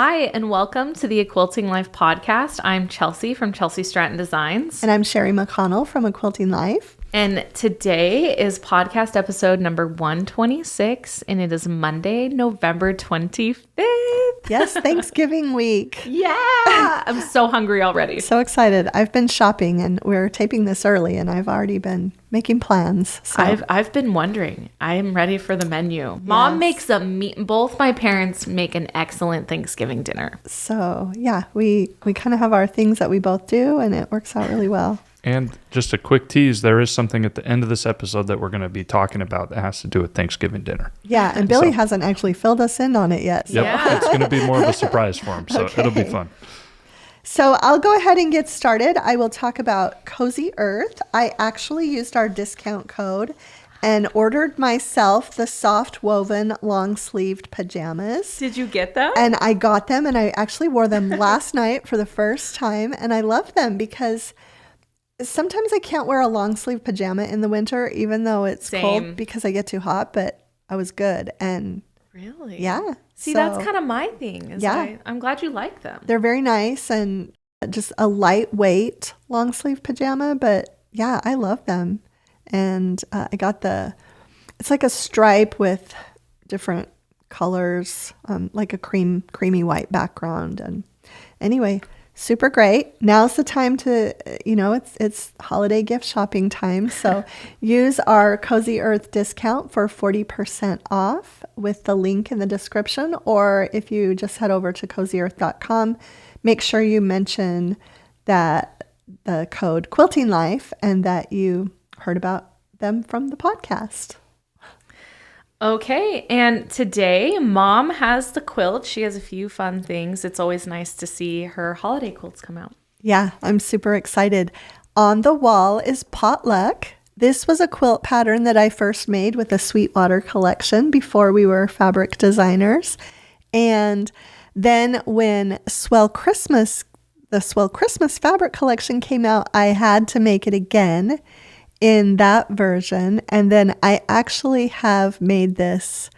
Hi, and welcome to the A Quilting Life podcast. I'm Chelsi from Chelsi Stratton Designs. And I'm Sherri McConnell from A Quilting Life. And today is podcast episode number 126, and it is Monday, November 25th. Yes, Thanksgiving week. Yeah! I'm so hungry already. So excited. I've been shopping, and we're taping this early, and I've already been making plans. So. I've been wondering. I am ready for the menu. Mom makes both my parents make an excellent Thanksgiving dinner. So, yeah, we kind of have our things that we both do, and it works out really well. And just a quick tease, there is something at the end of this episode that we're going to be talking about that has to do with Thanksgiving dinner. Yeah, and Billy hasn't actually filled us in on it yet. Yep, Yeah. It's going to be more of a surprise for him, so It'll be fun. So I'll go ahead and get started. I will talk about Cozy Earth. I actually used our discount code and ordered myself the soft woven long-sleeved pajamas. Did you get them? And I got them, and I actually wore them last night for the first time, and I love them because sometimes I can't wear a long sleeve pajama in the winter, even though it's cold because I get too hot, but I was good. And really? Yeah. See, that's kind of my thing. I'm glad you like them. They're very nice and just a lightweight long sleeve pajama, but yeah, I love them. And I got it's like a stripe with different colors, like a creamy white background. And anyway, super great. Now's the time to, it's holiday gift shopping time. So use our Cozy Earth discount for 40% off with the link in the description. Or if you just head over to cozyearth.com, make sure you mention that the code Quilting Life and that you heard about them from the podcast. Okay, and today Mom has the quilt. She has a few fun things. It's always nice to see her holiday quilts come out. Yeah, I'm super excited. On the wall is Potluck. This was a quilt pattern that I first made with the Sweetwater collection before we were fabric designers. And then when the Swell Christmas fabric collection came out, I had to make it again in that version. And then I actually have made this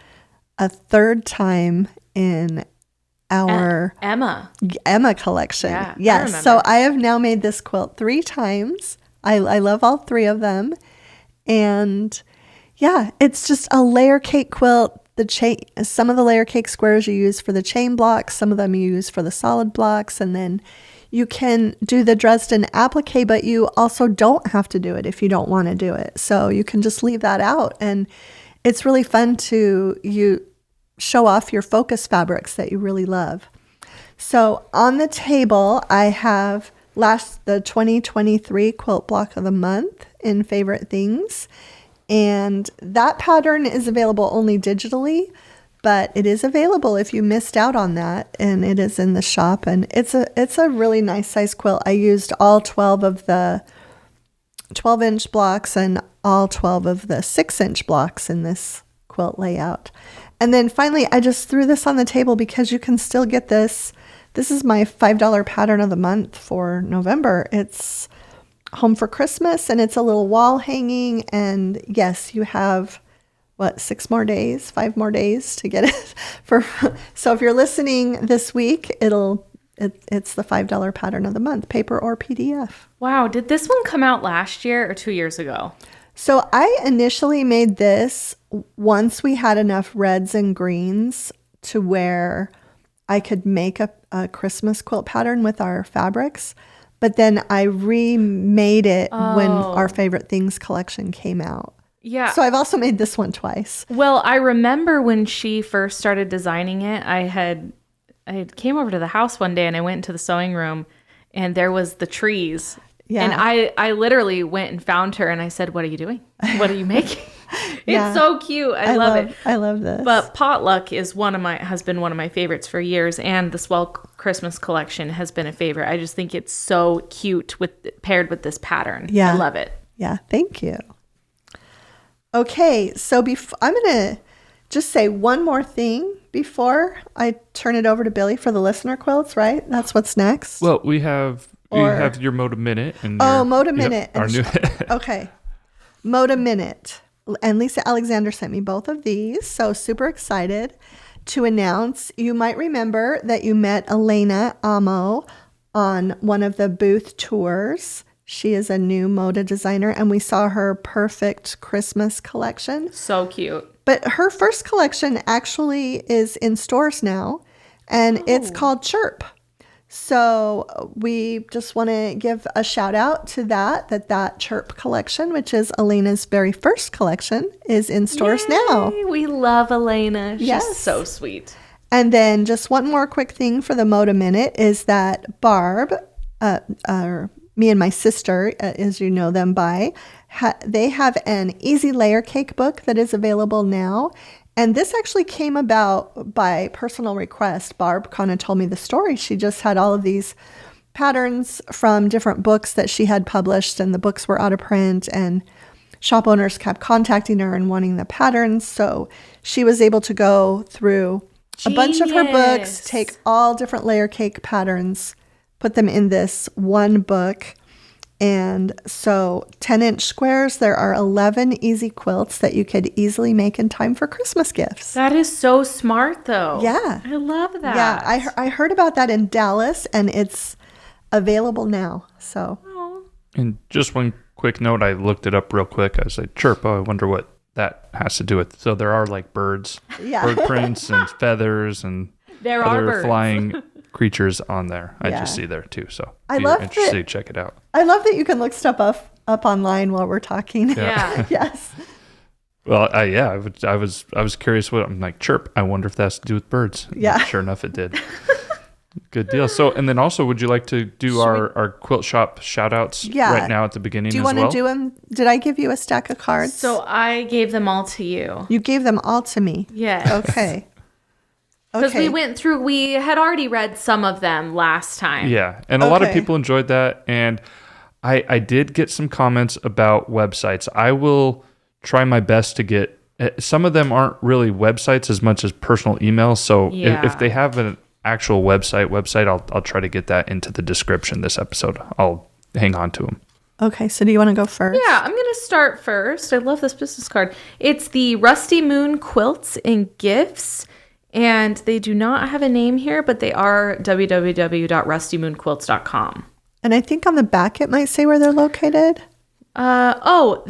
a third time in our Emma collection. Yeah, yes. So I have now made this quilt 3 times. I love all 3 of them. And yeah, it's just a layer cake quilt. Some of the layer cake squares you use for the chain blocks, some of them you use for the solid blocks, and then you can do the Dresden applique, but you also don't have to do it if you don't want to do it. So you can just leave that out. And it's really fun to show off your focus fabrics that you really love. So on the table, I have the 2023 Quilt Block of the Month in Favorite Things. And that pattern is available only digitally, but it is available if you missed out on that, and it is in the shop. And it's a really nice size quilt. I used all 12 of the 12-inch blocks and all 12 of the 6-inch blocks in this quilt layout. And then finally, I just threw this on the table because you can still get this. This is my $5 pattern of the month for November. It's home for Christmas, and it's a little wall hanging. And yes, you have 5 more days to get it so if you're listening this week, it's the $5 pattern of the month, paper or PDF. Wow, did this one come out last year or 2 years ago? So I initially made this once we had enough reds and greens to where I could make a Christmas quilt pattern with our fabrics, but then I remade it when our Favorite Things collection came out. Yeah. So I've also made this one twice. Well, I remember when she first started designing it, I came over to the house one day and I went into the sewing room and there was the trees. Yeah. And I literally went and found her and I said, "What are you doing? What are you making?" It's so cute. I love it. I love this. But Potluck has been one of my favorites for years, and the Swell Christmas collection has been a favorite. I just think it's so cute paired with this pattern. Yeah. I love it. Yeah, thank you. Okay, so I'm going to just say one more thing before I turn it over to Billy for the listener quilts, right? That's what's next. Well, we have your Moda Minute. And Moda Minute. Our new okay. Moda Minute. And Lisa Alexander sent me both of these, so super excited. to announce. You might remember that you met Elena Amo on one of the booth tours. She is a new Moda designer, and we saw her perfect Christmas collection. So cute. But her first collection actually is in stores now, and it's called Chirp. So we just want to give a shout out to that Chirp collection, which is Elena's very first collection, is in stores now. We love Elena. Yes. She's so sweet. And then just one more quick thing for the Moda Minute is that Barb, me and my sister, as you know them by, they have an easy layer cake book that is available now. And this actually came about by personal request. Barb kind of told me the story. She just had all of these patterns from different books that she had published, and the books were out of print, and shop owners kept contacting her and wanting the patterns. So she was able to go through a bunch of her books, take all different layer cake patterns, put them in this one book. And so 10-inch squares, there are 11 easy quilts that you could easily make in time for Christmas gifts. That is so smart, though. Yeah. I love that. Yeah, I heard about that in Dallas, and it's available now. So. And just one quick note, I looked it up real quick. I was like, Chirp, I wonder what that has to do with. So there are like bird prints and feathers and other flying creatures on there. I just see there too. So if you're interested, check it out. I love that you can look stuff up online while we're talking. Yeah. Yes. Well, I was curious what I'm like. Chirp. I wonder if that has to do with birds. Yeah. And sure enough, it did. Good deal. So, and then also, would you like to do our quilt shop shout outs right now at the beginning as well? Do you want to do them? Did I give you a stack of cards? So I gave them all to you. You gave them all to me? Yes. Okay. Because we had already read some of them last time. Yeah. And a lot of people enjoyed that. And I did get some comments about websites. I will try my best to get, some of them aren't really websites as much as personal emails. So if they have an actual website, I'll try to get that into the description this episode. I'll hang on to them. Okay, so do you want to go first? Yeah, I'm going to start first. I love this business card. It's the Rusty Moon Quilts and Gifts, and they do not have a name here, but they are www.rustymoonquilts.com. And I think on the back it might say where they're located. They are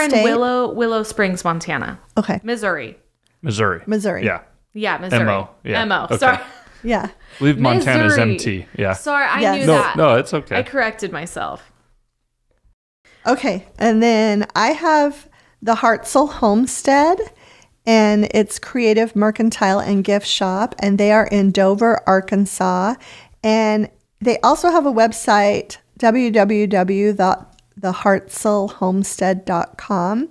in Willow Springs, Montana. Okay. Missouri. Yeah. Yeah, Missouri. MO. Yeah. MO. Okay. Sorry. Yeah. Leave Montana's MT. Yeah. Sorry, I knew that. No, it's okay. I corrected myself. Okay. And then I have the Hartzell Homestead, and it's Creative Mercantile and Gift Shop, and they are in Dover, Arkansas. And they also have a website, www.thehartzellhomestead.com.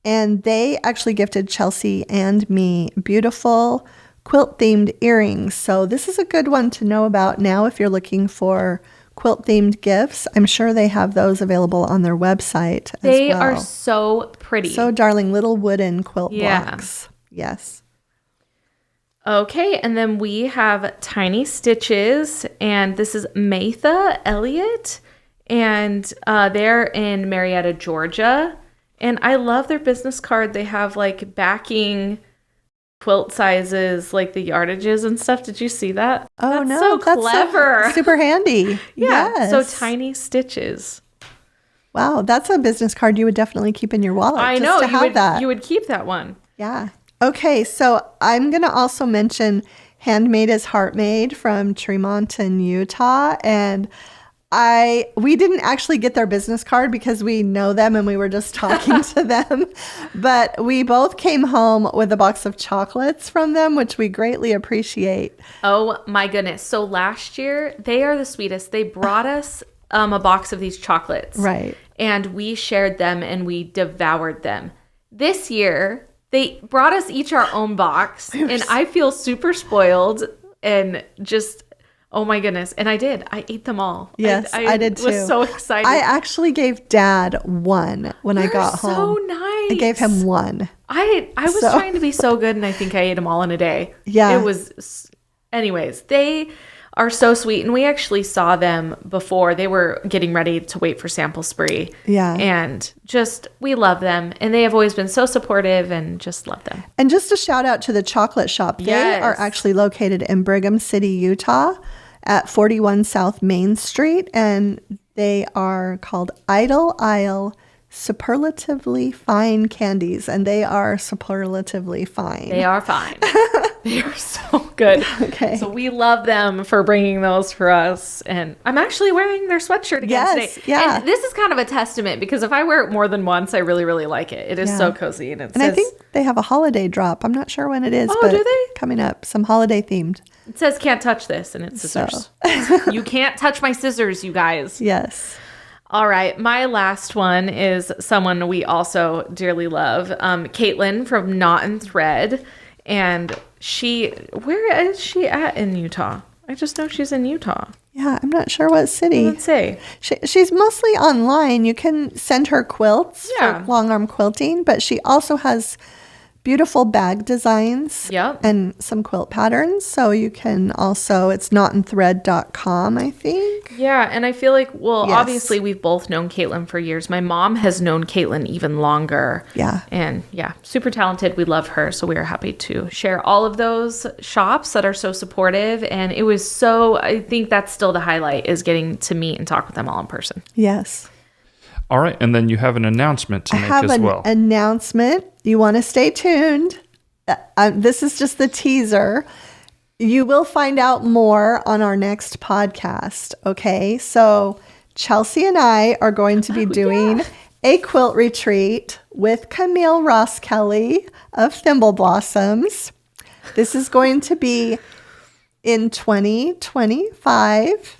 And they actually gifted Chelsi and me beautiful quilt-themed earrings. So this is a good one to know about now if you're looking for quilt-themed gifts. I'm sure they have those available on their website as well. They are so pretty. So darling, little wooden quilt blocks. Yes. Okay, and then we have Tiny Stitches, and this is Matha Elliott, and they're in Marietta, Georgia. And I love their business card. They have like backing quilt sizes, like the yardages and stuff. Did you see that? Oh, that's so clever. So super handy. Yeah. Yes. So Tiny Stitches. Wow, that's a business card you would definitely keep in your wallet. I just know. to have that. You would keep that one. Yeah. Okay, so I'm going to also mention Handmade is Heartmade from Tremonton, Utah. And we didn't actually get their business card because we know them and we were just talking to them. But we both came home with a box of chocolates from them, which we greatly appreciate. Oh my goodness. So last year, they are the sweetest. They brought us a box of these chocolates. Right. And we shared them and we devoured them. This year, they brought us each our own box. And I feel super spoiled and just... Oh my goodness. And I did. I ate them all. Yes, I did too. I was so excited. I actually gave Dad one when I got home. So nice. I gave him one. I was trying to be so good and I think I ate them all in a day. Yeah. It was, anyways, they are so sweet. And we actually saw them before. They were getting ready to wait for sample spree. Yeah. And just, we love them. And they have always been so supportive and just love them. And just a shout out to the chocolate shop. They are actually located in Brigham City, Utah at 41 South Main Street. And they are called Idle Isle Superlatively Fine Candies. And they are superlatively fine. They are fine. They are so good. Okay. So we love them for bringing those for us. And I'm actually wearing their sweatshirt again today. Yeah. And this is kind of a testament because if I wear it more than once, I really, really like it. It is so cozy. And I think they have a holiday drop. I'm not sure when it is. Oh, but do they? Coming up. Some holiday themed. It says can't touch this and it's scissors. You can't touch my scissors, you guys. Yes. All right. My last one is someone we also dearly love. Caitlin from Knot and Thread. And where is she at in Utah? I just know she's in Utah. Yeah, I'm not sure what city. Let's see. She's mostly online. You can send her quilts for long arm quilting, but she also has beautiful bag designs and some quilt patterns. So you can also, it's knotandthread.com, I think. Yeah, and I feel like, obviously we've both known Caitlin for years. My mom has known Caitlin even longer. Yeah. And super talented. We love her. So we are happy to share all of those shops that are so supportive. And it was I think that's still the highlight is getting to meet and talk with them all in person. Yes. All right, and then you have an announcement to make as well. Announcement. You want to stay tuned. This is just the teaser. You will find out more on our next podcast. Okay, so Chelsi and I are going to be doing a quilt retreat with Camille Ross Kelly of Thimble Blossoms. This is going to be in 2025,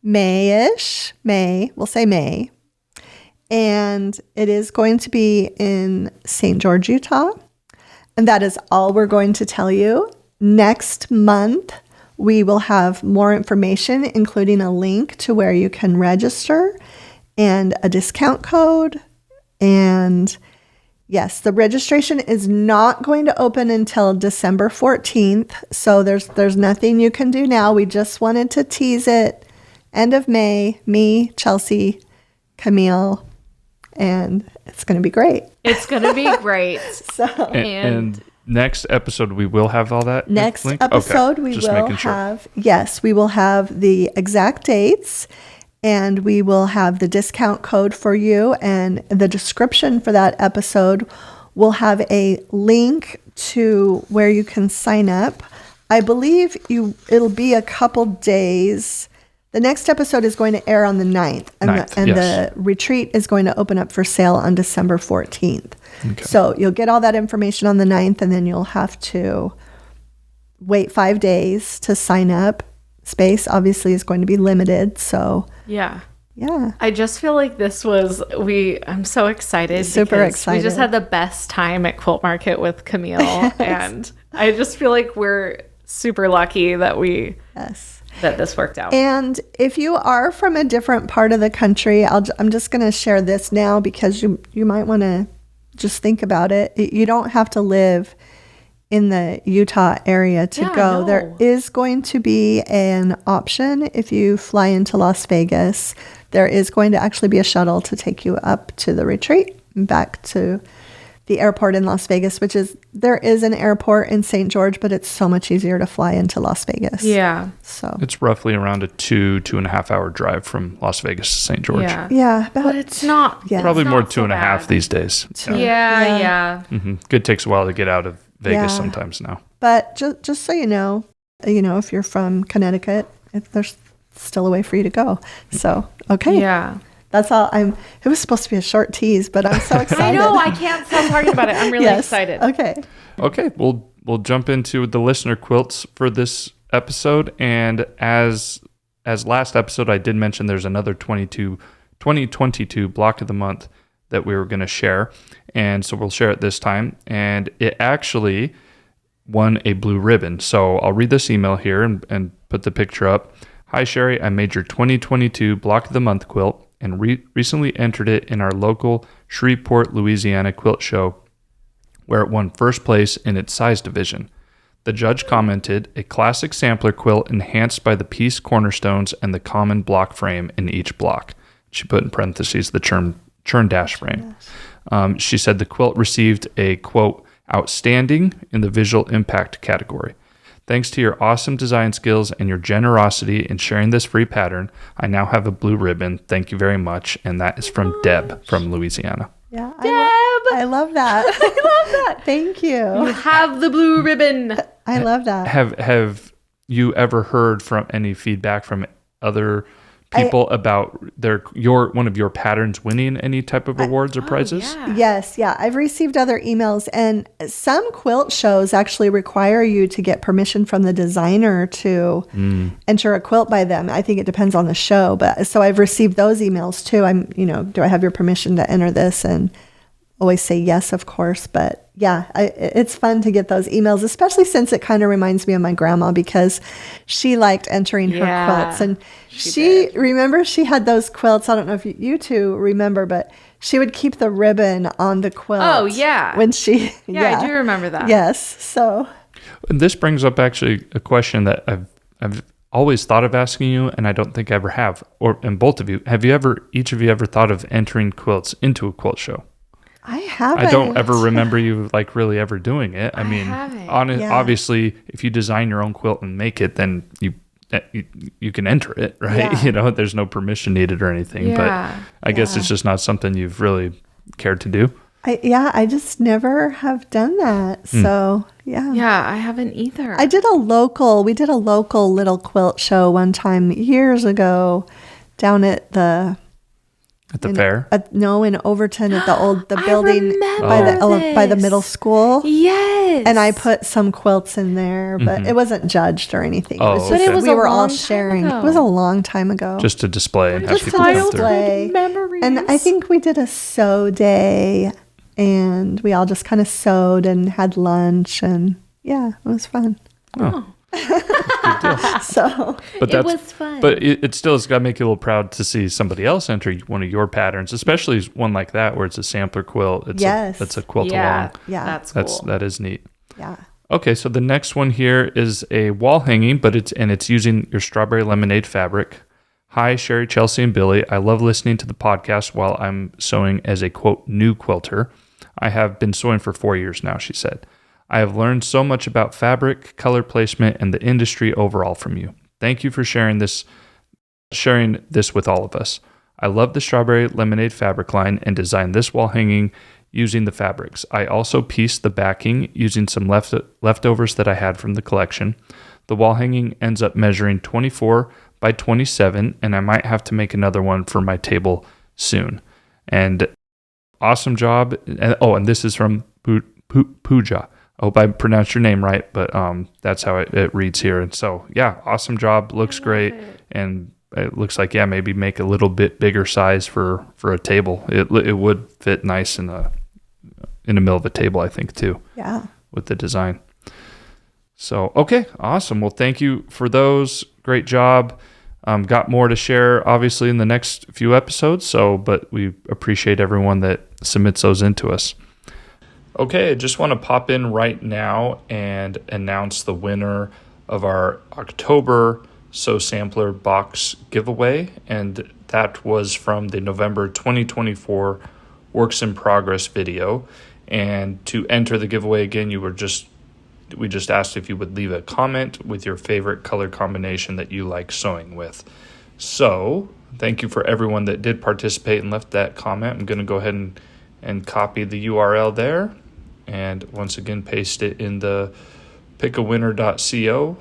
May-ish. We'll say May. And it is going to be in St. George, Utah. And that is all we're going to tell you. Next month, we will have more information, including a link to where you can register and a discount code. And yes, the registration is not going to open until December 14th. So there's nothing you can do now. We just wanted to tease it. End of May, me, Chelsi, Camille, and it's going to be great. It's going to be great. And next episode, we will have all that. Next link? episode, okay. we will have, yes, we will have the exact dates and we will have the discount code for you. And the description for that episode will have a link to where you can sign up. I believe it'll be a couple days. The next episode is going to air on the 9th, and the retreat is going to open up for sale on December 14th. Okay. So you'll get all that information on the 9th, and then you'll have to wait 5 days to sign up. Space obviously is going to be limited, so yeah. I just feel like I'm so excited. Super excited. We just had the best time at Quilt Market with Camille, and I just feel like we're super lucky that that this worked out. And if you are from a different part of the country, I'm just going to share this now because you might want to just think about it. You don't have to live in the Utah area to go. No. There is going to be an option if you fly into Las Vegas. There is going to actually be a shuttle to take you up to the retreat and back to the airport in Las Vegas, there is an airport in St. George, but it's so much easier to fly into Las Vegas. Yeah. So it's roughly around a 2.5 hour drive from Las Vegas to St. George. Yeah. But it's not. Yeah. Probably more 2.5 these days. Yeah. Mm-hmm. Good takes a while to get out of Vegas sometimes now. But just so you know, if you're from Connecticut, there's still a way for you to go. So, okay. Yeah. That's all. It was supposed to be a short tease, but I'm so excited. I know. I can't stop talking about it. I'm really excited. Okay. We'll jump into the listener quilts for this episode. And as last episode, I did mention there's another 2022 block of the month that we were going to share. And so we'll share it this time. And it actually won a blue ribbon. So I'll read this email here and put the picture up. Hi, Sherri. I made your 2022 block of the month quilt and recently entered it in our local Shreveport, Louisiana quilt show, where it won first place in its size division. The judge commented, a classic sampler quilt enhanced by the piece cornerstones and the common block frame in each block. She put in parentheses the churn dash frame. She said the quilt received a, quote, outstanding in the visual impact category. Thanks to your awesome design skills and your generosity in sharing this free pattern, I now have a blue ribbon. Thank you very much. And that is from Deb from Louisiana. Yeah, Deb! I love that. I love that. Thank you. You have the blue ribbon. I love that. Have you ever heard from any feedback from other people about one of your patterns winning any type of awards or prizes? Yeah. Yes, yeah. I've received other emails, and some quilt shows actually require you to get permission from the designer to enter a quilt by them. I think it depends on the show, but so I've received those emails too. Do I have your permission to enter this? And always say yes, of course. But yeah, it's fun to get those emails, especially since it kind of reminds me of my grandma because she liked entering her quilts. And she remember she had those quilts. I don't know if you two remember, but she would keep the ribbon on the quilt. Oh, yeah. When she, I do remember that. Yes. So. And this brings up actually a question that I've always thought of asking you, and I don't think I ever have, and both of you, each of you ever thought of entering quilts into a quilt show? I haven't. I don't ever remember you really ever doing it. I mean, haven't. Obviously, if you design your own quilt and make it, then you can enter it, right? Yeah. There's no permission needed or anything. Yeah. But I guess it's just not something you've really cared to do. I just never have done that. So yeah. Yeah, I haven't either. We did a local little quilt show one time years ago down at the fair? No, in Overton at the building I by the middle school. Yes. And I put some quilts in there, but it wasn't judged or anything. It was just, we were all sharing. It was a long time ago. Just to display and have Just people come through. childhood memories. And I think we did a sew day, and we all just kind of sewed and had lunch, and yeah, it was fun. Oh. So, But it was fun. But it still has got to make you a little proud to see somebody else enter one of your patterns, especially one like that where it's a sampler quilt. It's a quilt along. Yeah. That's cool. That is neat. Yeah. Okay, so the next one here is a wall hanging, but it's using your strawberry lemonade fabric. Hi, Sherri, Chelsi, and Billy. I love listening to the podcast while I'm sewing as a, quote, new quilter. I have been sewing for 4 years now, she said. I have learned so much about fabric, color placement, and the industry overall from you. Thank you for sharing this with all of us. I love the strawberry lemonade fabric line and designed this wall hanging using the fabrics. I also pieced the backing using some leftovers that I had from the collection. The wall hanging ends up measuring 24 by 27, and I might have to make another one for my table soon. And awesome job. And this is from Pooja. I hope I pronounced your name right, but that's how it reads here. And so, yeah, awesome job. Looks great. And it looks like, maybe make a little bit bigger size for a table. It would fit nice in the middle of a table, I think, too. Yeah. With the design. So, okay, awesome. Well, thank you for those. Great job. Got more to share, obviously, in the next few episodes. But we appreciate everyone that submits those into us. Okay, I just want to pop in right now and announce the winner of our October Sew Sampler box giveaway, and that was from the November 2024 Works in Progress video. And to enter the giveaway again, we just asked if you would leave a comment with your favorite color combination that you like sewing with. So, thank you for everyone that did participate and left that comment. I'm going to go ahead and copy the URL there. And once again, paste it in the pickawinner.co.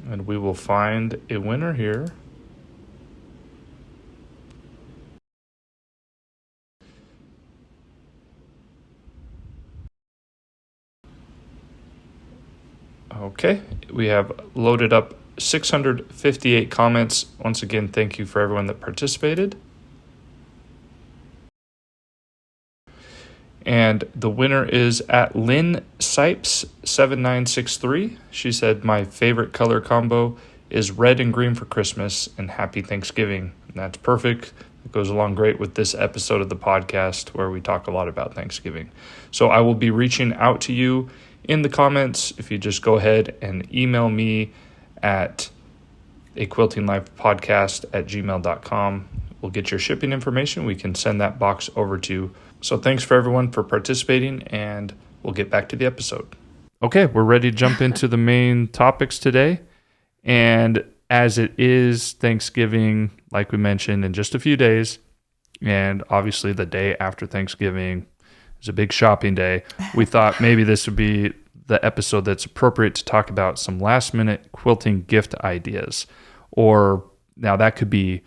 And we will find a winner here. Okay, we have loaded up 658 comments. Once again, thank you for everyone that participated. And the winner is at Lynn Sipes 7963. She said, my favorite color combo is red and green for Christmas, and happy Thanksgiving. And that's perfect. It goes along great with this episode of the podcast where we talk a lot about Thanksgiving. So I will be reaching out to you in the comments. If you just go ahead and email me at aquiltinglifepodcast@gmail.com. We'll get your shipping information. We can send that box over to you. So thanks for everyone for participating, and we'll get back to the episode. Okay, we're ready to jump into the main topics today. And as it is Thanksgiving, like we mentioned, in just a few days, and obviously the day after Thanksgiving is a big shopping day, we thought maybe this would be the episode that's appropriate to talk about some last-minute quilting gift ideas. Or now that could be,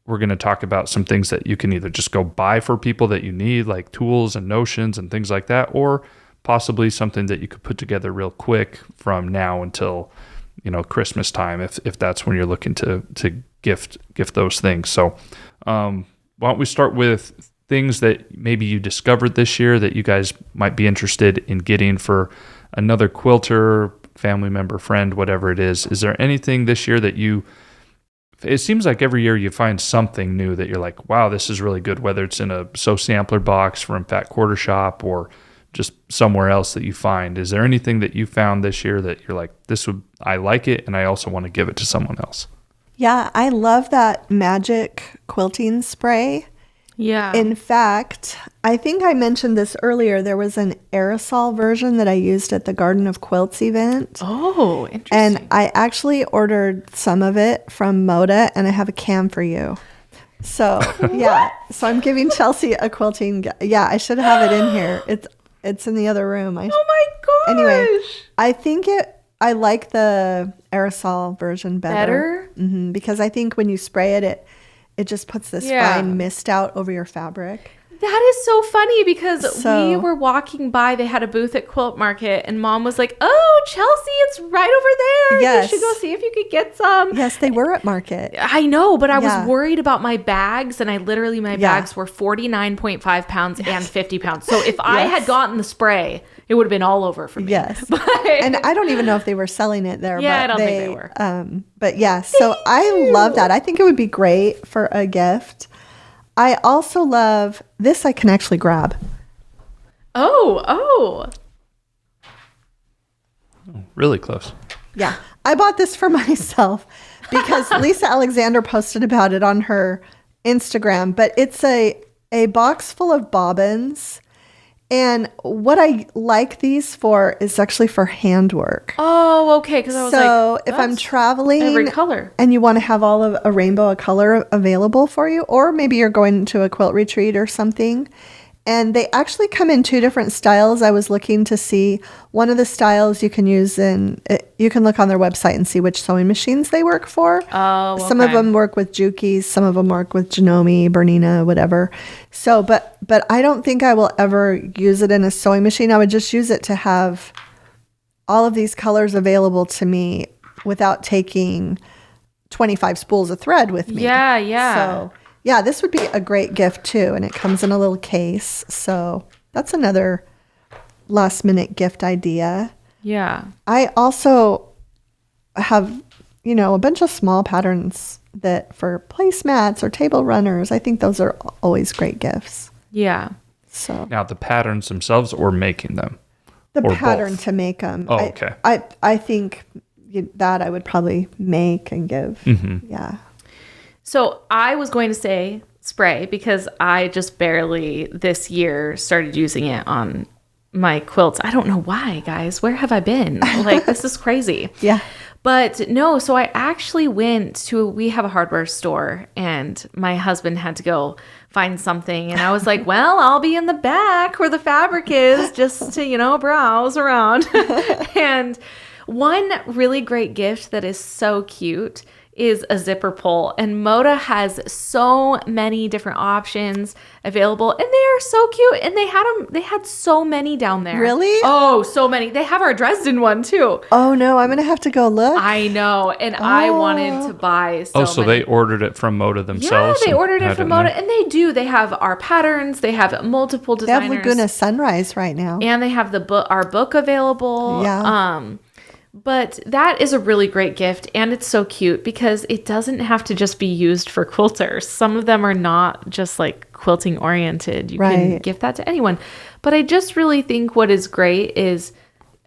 we're going to talk about some things that you can either just go buy for people that you need, like tools and notions and things like that, or possibly something that you could put together real quick from now until, Christmas time, if that's when you're looking to gift those things. So why don't we start with things that maybe you discovered this year that you guys might be interested in getting for another quilter, family member, friend, whatever it is. Is there anything this year that it seems like every year you find something new that you're like, wow, this is really good, whether it's in a Sew Sampler box from Fat Quarter Shop or just somewhere else that you find. Is there anything that you found this year that you're like, I like it and I also want to give it to someone else? Yeah, I love that magic quilting spray. Yeah. In fact, I think I mentioned this earlier. There was an aerosol version that I used at the Garden of Quilts event. Oh, interesting. And I actually ordered some of it from Moda, and I have a can for you. So, yeah. So I'm giving Chelsi a quilting. Yeah, I should have it in here. It's in the other room. Oh my gosh. Anyway, I think I like the aerosol version better? Mm-hmm, because I think when you spray it just puts this fine mist out over your fabric. That is so funny because we were walking by. They had a booth at Quilt Market, and Mom was like, "Oh, Chelsi, it's right over there. Yes. You should go see if you could get some." Yes, they were at Market. I know, but I was worried about my bags, and my bags were 49.5 pounds and 50 pounds. So if I had gotten the spray, it would have been all over for me. Yes. And I don't even know if they were selling it there. Yeah, but I don't think they were. But yeah, so I love that. I think it would be great for a gift. I also love this. I can actually grab. Oh. Really close. Yeah. I bought this for myself because Lisa Alexander posted about it on her Instagram, but it's a box full of bobbins. And what I like these for is actually for handwork. Oh, okay. Because I was so if I'm traveling every color and you want to have all of a rainbow of color available for you, or maybe you're going to a quilt retreat or something, and they actually come in 2 different styles. I was looking to see one of the styles you can use you can look on their website and see which sewing machines they work for. Oh, okay. Some of them work with Juki's, some of them work with Janome, Bernina, whatever. So, but I don't think I will ever use it in a sewing machine. I would just use it to have all of these colors available to me without taking 25 spools of thread with me. Yeah. So, yeah, this would be a great gift too. And it comes in a little case. So that's another last minute gift idea. Yeah. I also have, a bunch of small patterns that for placemats or table runners. I think those are always great gifts. Yeah. So now the patterns themselves or making them? The or pattern both? To make them. Oh, okay. I think that I would probably make and give. Mm-hmm. Yeah. So I was going to say spray because I just barely this year started using it on my quilts. I don't know why, guys. Where have I been? This is crazy. Yeah. But no, so I actually we have a hardware store, and my husband had to go find something. And I was like, well, I'll be in the back where the fabric is just to, browse around. And one really great gift that is so cute is a zipper pull, and Moda has so many different options available, and they are so cute, and they had so many down there. Really? Oh, so many. They have our Dresden one too. Oh no, I'm gonna have to go look. I know, and I wanted to buy so many. They ordered it from Moda themselves? Yeah, they ordered it from Moda, and they do. They have our patterns. They have multiple designers. They have Laguna Sunrise right now. And they have our book available. Yeah. But that is a really great gift, and it's so cute because it doesn't have to just be used for quilters. Some of them are not just like quilting oriented. You can gift that to anyone. But I just really think what is great is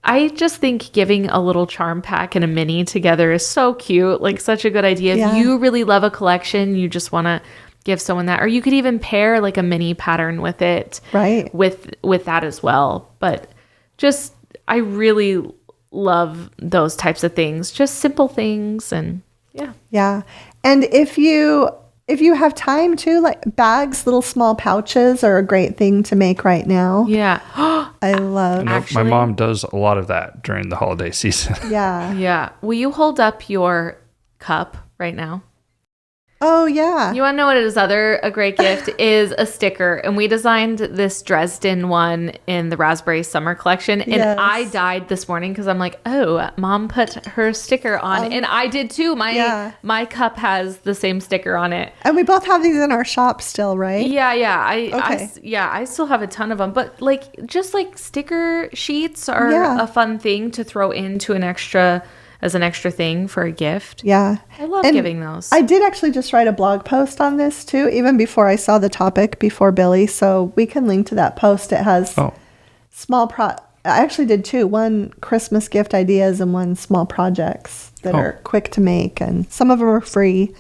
I just think giving a little charm pack and a mini together is so cute, like such a good idea. If you really love a collection, you just want to give someone that, or you could even pair like a mini pattern with it, with that as well. But just, I really love those types of things, just simple things. And and if you have time too, like bags, little small pouches are a great thing to make right now. I love my mom does a lot of that during the holiday season. Will you hold up your cup right now? Oh, yeah. You want to know what is a great gift is a sticker. And we designed this Dresden one in the Raspberry Summer Collection. And I died this morning because I'm like, oh, Mom put her sticker on. And I did too. My cup has the same sticker on it. And we both have these in our shop still, right? I still have a ton of them. But just sticker sheets are a fun thing to throw into an extra thing for a gift. Yeah. I love giving those. I did actually just write a blog post on this too, even before I saw the topic before Billy. So we can link to that post. It has I actually did two, one Christmas gift ideas and one small projects that are quick to make. And some of them are free.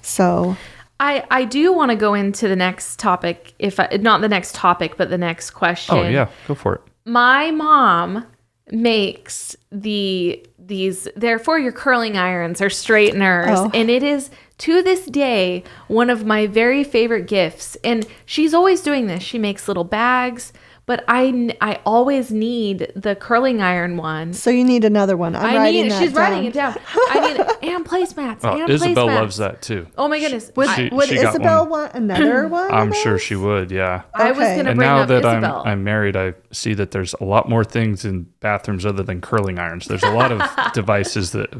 So I do want to go into the next topic, not the next topic, but the next question. Oh yeah, go for it. My mom makes they're for your curling irons or straighteners, and it is to this day one of my very favorite gifts. And she's always doing this. She makes little bags, but I always need the curling iron one. So you need another one. She's writing it down. I need it. And placemats. Isabel loves that too. Oh my goodness. Would Isabel want another one? I'm sure she would, yeah. I was going to bring up Isabel. And now that I'm married, I see that there's a lot more things in bathrooms other than curling irons. There's a lot of devices that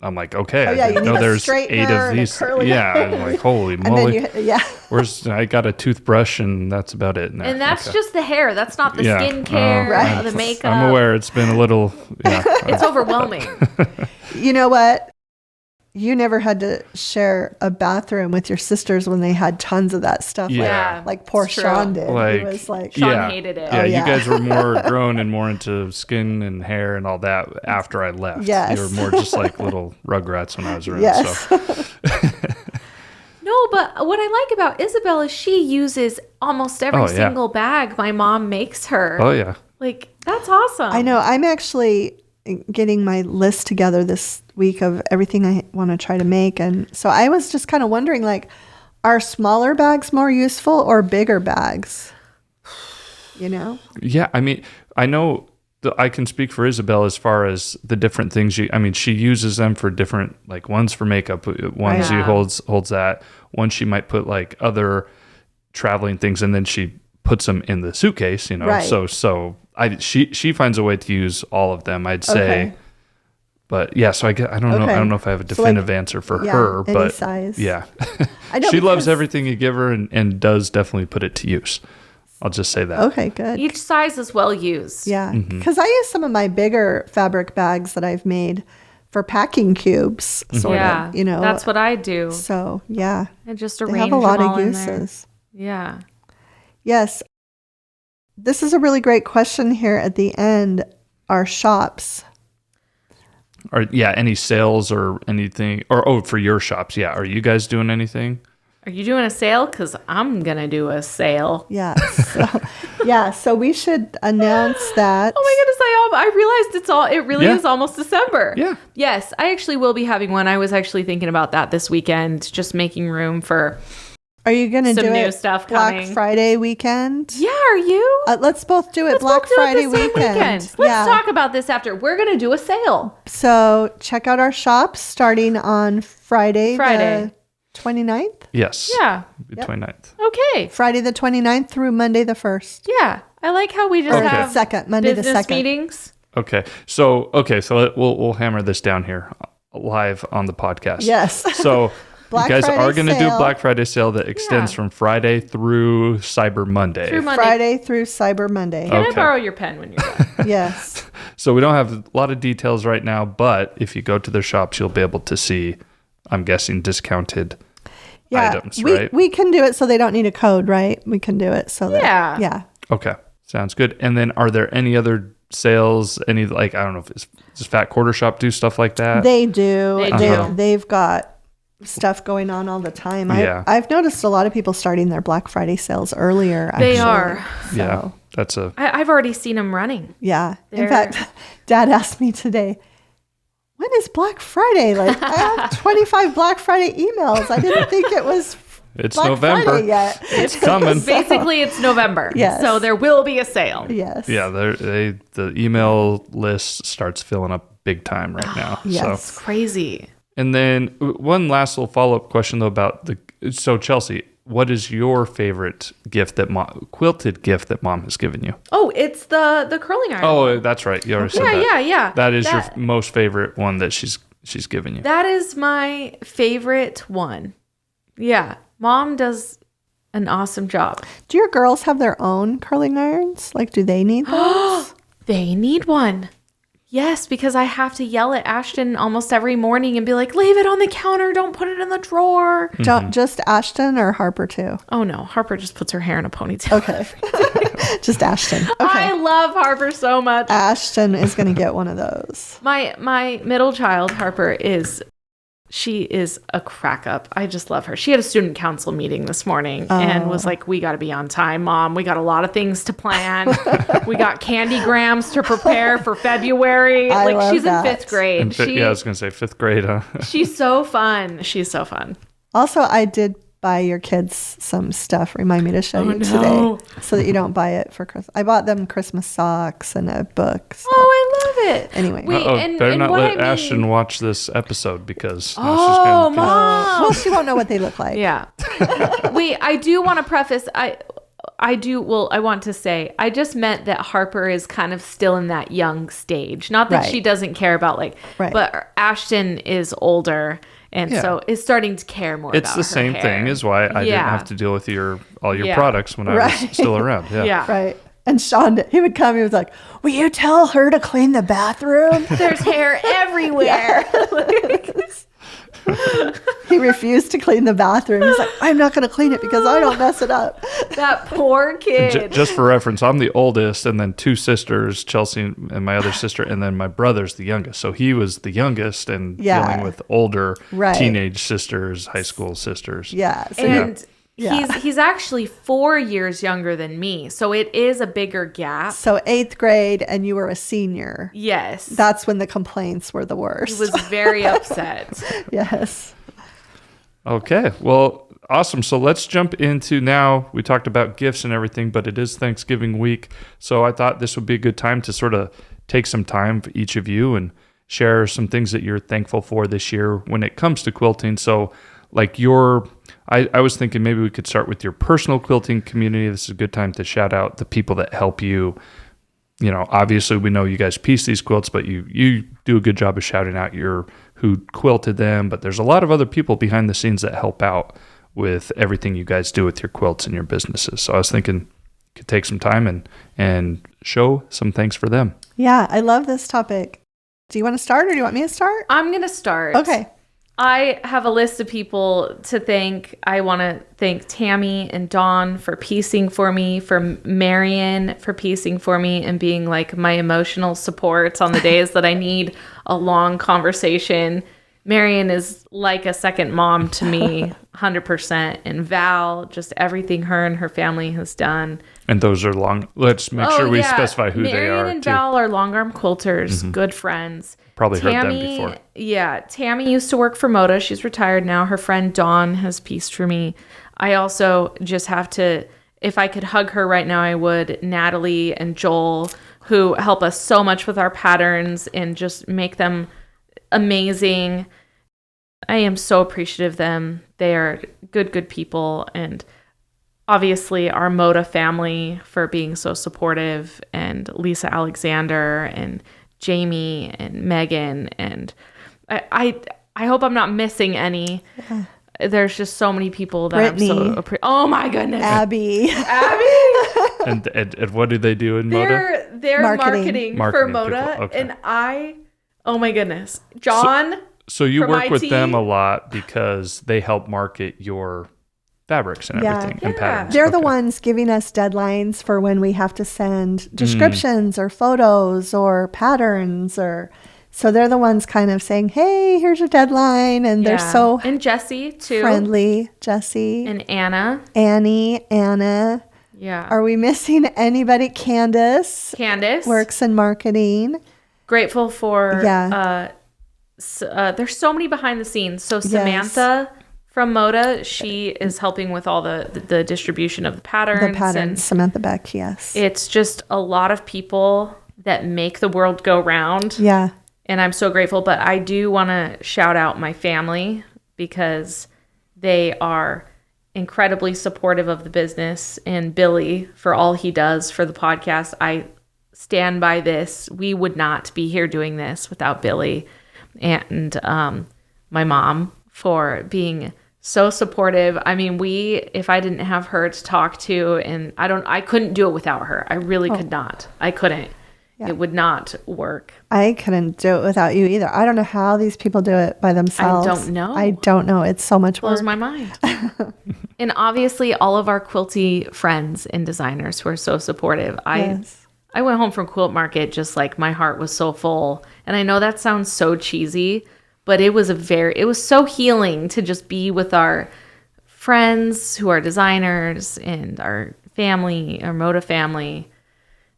I'm like, okay, I didn't know there's 8 of these. Yeah, I'm like, holy moly. I got a toothbrush and that's about it now. And that's just the hair. That's not the skincare, the makeup. I'm aware it's been a little, it's overwhelming. You know what? You never had to share a bathroom with your sisters when they had tons of that stuff. Like poor Sean did. He was like, Sean hated it. Yeah, you guys were more grown and more into skin and hair and all that after I left. Yes. You were more just like little rugrats when I was around. Yes. So. No, but what I like about Isabel is she uses almost every single bag my mom makes her. Oh, yeah. That's awesome. I know. I'm actually getting my list together this week of everything I want to try to make. And so I was just kind of wondering, are smaller bags more useful or bigger bags? Yeah, I mean, I know I can speak for Isabel as far as the different things she uses them for different, one's for makeup, one she holds that, one she might put other traveling things, and then she puts them in the suitcase, so she finds a way to use all of them, I'd say. But yeah, so I don't know if I have a definitive answer for her, but size. Yeah, I know she loves everything you give her and does definitely put it to use. I'll just say that. Okay, good. Each size is well used. Yeah, because I use some of my bigger fabric bags that I've made for packing cubes, sort of. That's what I do. So yeah, and just they arrange have a lot them of all uses. Yeah. Yes, this is a really great question here at the end. Our shops. Or any sales or anything, or for your shops, are you guys doing anything? Are you doing a sale? Because I'm gonna do a sale. Yeah. So we should announce that. Oh my goodness! I realized it really is almost December. Yeah. Yes, I actually will be having one. I was actually thinking about that this weekend, just making room for. Are you going to do new it stuff Black coming. Friday weekend? Yeah, are you? Let's both do it Black Friday weekend. Let's talk about this after. We're going to do a sale. So check out our shops starting on Friday. The 29th? Yes. Yeah. The 29th. Okay. Friday the 29th through Monday the 1st. Yeah. I like how we just have Monday business the 2nd. meetings. Okay. So we'll hammer this down here live on the podcast. Yes. So Black you guys Friday are going to do sale. Black Friday sale that extends from Friday through Cyber Monday. Friday through Cyber Monday. Can I borrow your pen when you're done? Yes. So we don't have a lot of details right now, but if you go to their shops, you'll be able to see, I'm guessing, discounted items, right? We can do it so they don't need a code, right? We can do it so that, yeah. Okay. Sounds good. And then are there any other sales, I don't know, does Fat Quarter Shop do stuff like that? They do. do. They've got stuff going on all the time. Yeah. I've noticed a lot of people starting their Black Friday sales earlier. They actually. are. So, Yeah. I've already seen them running. Yeah. In fact, Dad asked me today, when is Black Friday? Like, I have 25 Black Friday emails. I didn't think it was It's Black November. Friday yet. It's coming. Basically, it's November. Yes. So there will be a sale. Yes. Yeah, the email list starts filling up big time right now. Yes. So, Crazy. and then one last little follow-up question though about Chelsi, what is your favorite gift quilted gift that Mom has given you? Oh, it's the curling iron. Oh, that's right. You already said that. Yeah. That is your most favorite one that she's given you. That is my favorite one. Yeah. Mom does an awesome job. Do your girls have their own curling irons? Like, do they need those? They need one. Yes, because I have to yell at Ashton almost every morning and be like, leave it on the counter. Don't put it in the drawer. Don't just Ashton or Harper too? Oh, no. Harper just puts her hair in a ponytail. Okay. Just Ashton. Okay. I love Harper so much. Ashton is going to get one of those. My middle child, Harper, she is a crack up. I just love her. She had a student council meeting this morning and was like, we got to be on time, Mom. We got a lot of things to plan. We got candy grams to prepare for February. I love she's that. in 5th grade. Yeah, I was going to say 5th grade, huh? She's so fun. She's so fun. Also, I did buy your kids some stuff. Remind me to show you today so that you don't buy it for Christmas. I bought them Christmas socks and a book. So. Oh, I love it. Anyway. Better not let Ashton watch this episode because Mom. Well, she won't know what they look like. Yeah. I do want to preface, I want to say, I just meant that Harper is kind of still in that young stage. Not that she doesn't care about but Ashton is older and so is starting to care more it's about the same hair. thing is why I didn't have to deal with all your products when I was still around. Yeah. Right. And Sean, he would come, he was like, will you tell her to clean the bathroom? There's hair everywhere. He refused to clean the bathroom. He's like, I'm not going to clean it because I don't mess it up. That poor kid. Just for reference, I'm the oldest and then 2 sisters, Chelsi and my other sister, and then my brother's the youngest. So he was the youngest and dealing with older teenage sisters, high school sisters. Yeah. So and he's actually 4 years younger than me. So it is a bigger gap. So 8th grade and you were a senior. Yes. That's when the complaints were the worst. He was very upset. Yes. Okay. Well, awesome. So let's jump into now. We talked about gifts and everything, but it is Thanksgiving week. So I thought this would be a good time to sort of take some time for each of you and share some things that you're thankful for this year when it comes to quilting. So like I was thinking maybe we could start with your personal quilting community. This is a good time to shout out the people that help you. You know, obviously we know you guys piece these quilts, but you do a good job of shouting out who quilted them. But there's a lot of other people behind the scenes that help out with everything you guys do with your quilts and your businesses. So I was thinking you could take some time and show some thanks for them. Yeah, I love this topic. Do you want to start or do you want me to start? I'm going to start. Okay. I have a list of people to thank. I want to thank Tammy and Dawn for piecing for me, for Marion for piecing for me and being like my emotional support on the days that I need a long conversation. Marion is like a second mom to me, 100%. And Val, just everything her and her family has done. And those are let's make sure we specify who Marion they are. And Val are long arm quilters, good friends. Probably heard them before. Yeah, Tammy used to work for Moda. She's retired now. Her friend Dawn has pieced for me. I also just have to, if I could hug her right now, I would. Natalie and Joel, who help us so much with our patterns and just make them amazing. I am so appreciative of them. They are good people. And obviously our Moda family for being so supportive, and Lisa Alexander and Jamie and Megan, and I hope I'm not missing any. There's just so many people that Brittany, I'm so oh my goodness. Abby. And what do they do in Moda? They're marketing for Moda. People. Okay. And oh my goodness. John. So you work with them a lot because they help market your fabrics and everything and patterns. They're the ones giving us deadlines for when we have to send descriptions or photos or patterns so they're the ones kind of saying, hey, here's your deadline. And they're so and Jessie too. Friendly. Jessie. And Anna. Anna. Yeah. Are we missing anybody? Candace works in marketing. Grateful for there's so many behind the scenes. So Samantha from Moda, she is helping with all the distribution of the patterns. Samantha Beck, yes. It's just a lot of people that make the world go round. Yeah. And I'm so grateful. But I do want to shout out my family because they are incredibly supportive of the business, and Billy for all he does for the podcast. I stand by this. We would not be here doing this without Billy, and my mom for being so supportive. I mean, if I didn't have her to talk to, and I couldn't do it without her. I really could not. I couldn't. Yeah. It would not work. I couldn't do it without you either. I don't know how these people do it by themselves. I don't know. It's so much work. Blows my mind. And obviously all of our quilty friends and designers who are so supportive. I went home from Quilt Market just like my heart was so full. And I know that sounds so cheesy, but it was so healing to just be with our friends who are designers and our family, our Moda family.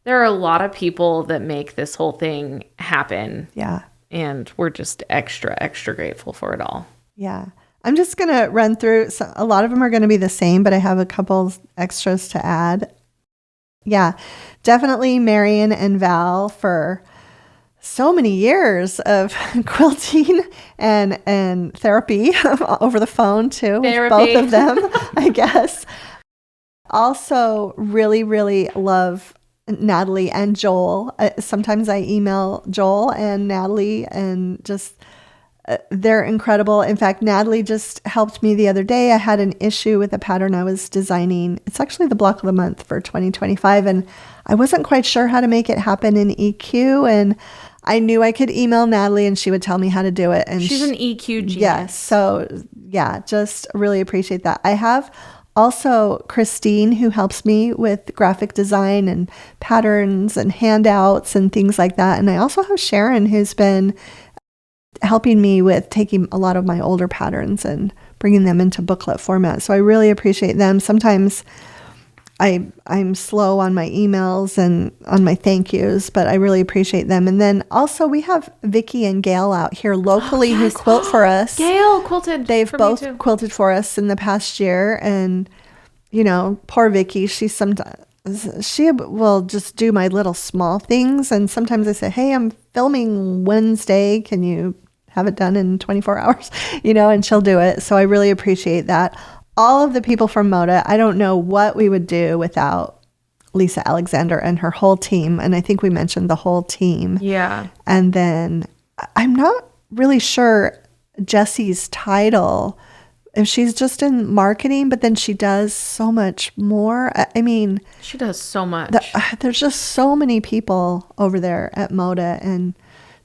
There are a lot of people that make this whole thing happen. Yeah. And we're just extra, extra grateful for it all. Yeah. I'm just going to run through. A lot of them are going to be the same, but I have a couple extras to add. Yeah. Definitely Marion and Val for so many years of quilting and therapy over the phone too. With both of them, I guess. Also really, really love Natalie and Joel. Sometimes I email Joel and Natalie and just they're incredible. In fact, Natalie just helped me the other day. I had an issue with a pattern I was designing. It's actually the block of the month for 2025 and I wasn't quite sure how to make it happen in EQ, and I knew I could email Natalie and she would tell me how to do it. And she's an EQ genius. Yes. So yeah, just really appreciate that. I have also Christine, who helps me with graphic design and patterns and handouts and things like that. And I also have Sharon, who's been helping me with taking a lot of my older patterns and bringing them into booklet format. So I really appreciate them. Sometimes I'm slow on my emails and on my thank yous, but I really appreciate them. And then also we have Vicky and Gail out here locally who quilt for us. Gail quilted. They've both quilted for us in the past year. And, you know, poor Vicky, she will just do my little small things. And sometimes I say, hey, I'm filming Wednesday. Can you have it done in 24 hours? You know, and she'll do it. So I really appreciate that. All of the people from Moda, I don't know what we would do without Lisa Alexander and her whole team. And I think we mentioned the whole team. Yeah. And then I'm not really sure Jessie's title, if she's just in marketing, but then she does so much more. I mean, she does so much. There's just so many people over there at Moda, and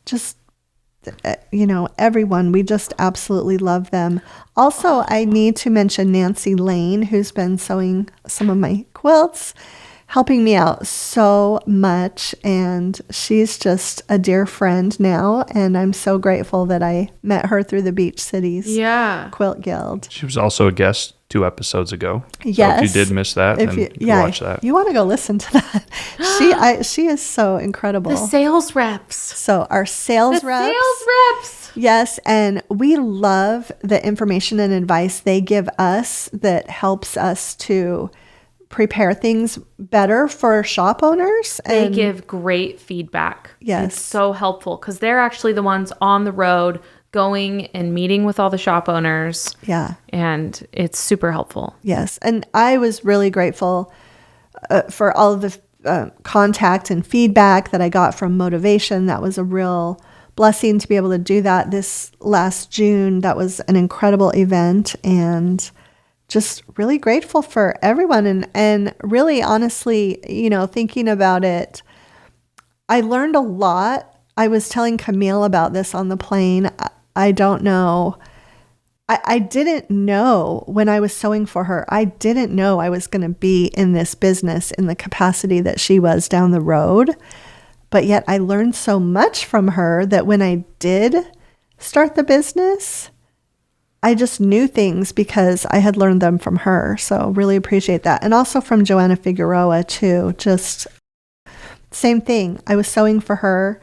just, you know, everyone, we just absolutely love them. Also, I need to mention Nancy Lane, who's been sewing some of my quilts, helping me out so much. And she's just a dear friend now. And I'm so grateful that I met her through the Beach Cities Quilt Guild. She was also a guest 2 episodes ago. Yes. So if you did miss that, then watch that. You want to go listen to that. She is so incredible. The sales reps. So our sales reps. Yes, and we love the information and advice they give us that helps us to prepare things better for shop owners. They give great feedback. Yes. It's so helpful because they're actually the ones on the road going and meeting with all the shop owners. Yeah. And it's super helpful. Yes. And I was really grateful for all of the contact and feedback that I got from Motivation. That was a real blessing to be able to do that this last June. That was an incredible event, and just really grateful for everyone. And really, honestly, thinking about it, I learned a lot. I was telling Camille about this on the plane. I don't know. I didn't know when I was sewing for her, I didn't know I was going to be in this business in the capacity that she was down the road. But yet I learned so much from her that when I did start the business, I just knew things because I had learned them from her. So really appreciate that. And also from Joanna Figueroa too. Just same thing. I was sewing for her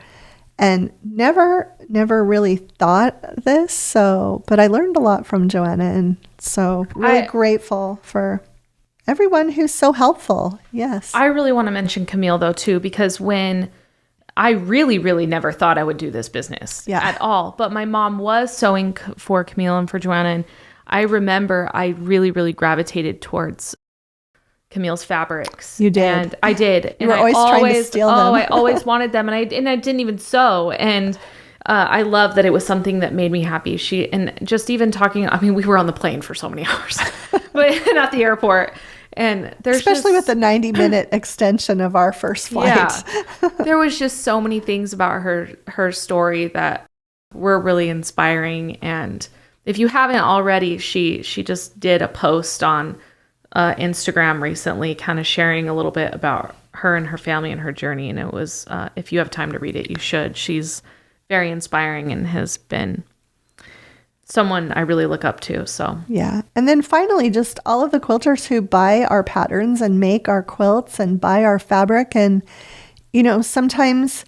and never really thought this. So, but I learned a lot from Joanna, and so really grateful for everyone who's so helpful. Yes. I really want to mention Camille though too, because when I really, really never thought I would do this business at all, but my mom was sewing for Camille and for Joanna, and I remember I really, really gravitated towards Camille's fabrics. You did. And I did. You were always trying to steal them. I always wanted them, and I didn't even sew. And I love that it was something that made me happy. And just even talking, I mean, we were on the plane for so many hours, but at the airport. And there's especially with the 90-minute extension of our first flight. Yeah, there was just so many things about her story that were really inspiring. And if you haven't already, she just did a post on Instagram recently, kind of sharing a little bit about her and her family and her journey. And it was, if you have time to read it, you should. She's very inspiring and has been someone I really look up to. So yeah. And then finally, just all of the quilters who buy our patterns and make our quilts and buy our fabric. And, sometimes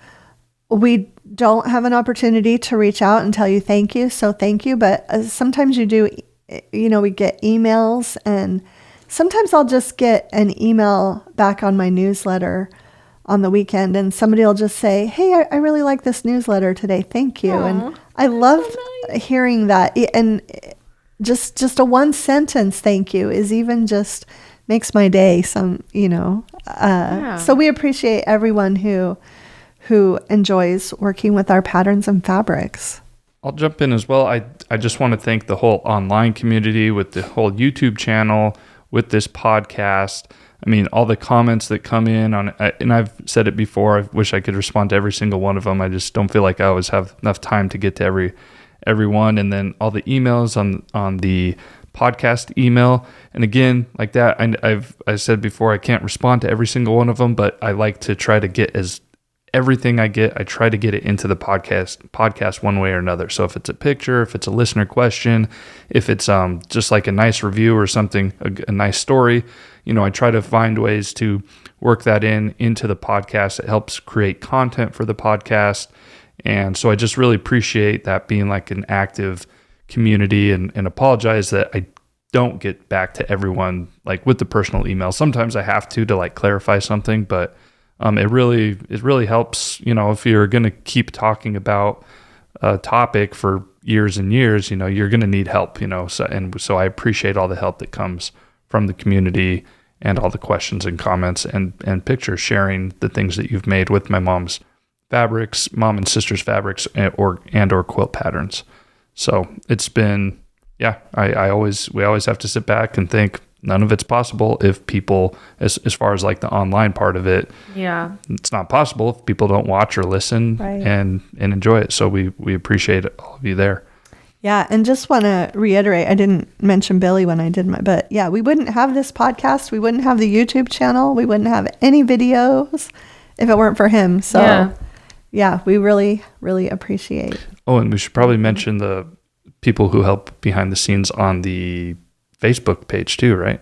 we don't have an opportunity to reach out and tell you thank you. So thank you. But sometimes you do, we get emails, and sometimes I'll just get an email back on my newsletter on the weekend, and somebody will just say, hey, I really like this newsletter today. Thank you. Aww, and I love hearing that. And just a one sentence thank you is even just makes my day. So we appreciate everyone who enjoys working with our patterns and fabrics. I'll jump in as well. I just want to thank the whole online community with the whole YouTube channel, with this podcast. I mean, all the comments that come in on, and I've said it before, I wish I could respond to every single one of them. I just don't feel like I always have enough time to get to everyone. And then all the emails on the podcast email. And again, like that, I said before, I can't respond to every single one of them, but I like to try to get everything I get, I try to get it into the podcast one way or another. So if it's a picture, if it's a listener question, if it's just like a nice review or something, a nice story, I try to find ways to work that into the podcast. It helps create content for the podcast. And so I just really appreciate that being like an active community, and apologize that I don't get back to everyone like with the personal email. Sometimes I have to like clarify something, but it really helps, if you're going to keep talking about a topic for years and years, you're going to need help, so I appreciate all the help that comes from the community and all the questions and comments and pictures, sharing the things that you've made with my mom's fabrics, mom and sister's fabrics or quilt patterns. So it's been, we always have to sit back and think, none of it's possible if people, as far as like the online part of it, it's not possible if people don't watch or listen and enjoy it. So we appreciate all of you there. Yeah. And just want to reiterate, I didn't mention Billy when I did but we wouldn't have this podcast. We wouldn't have the YouTube channel. We wouldn't have any videos if it weren't for him. So we really, really appreciate. Oh, and we should probably mention the people who help behind the scenes on the Facebook page too, right?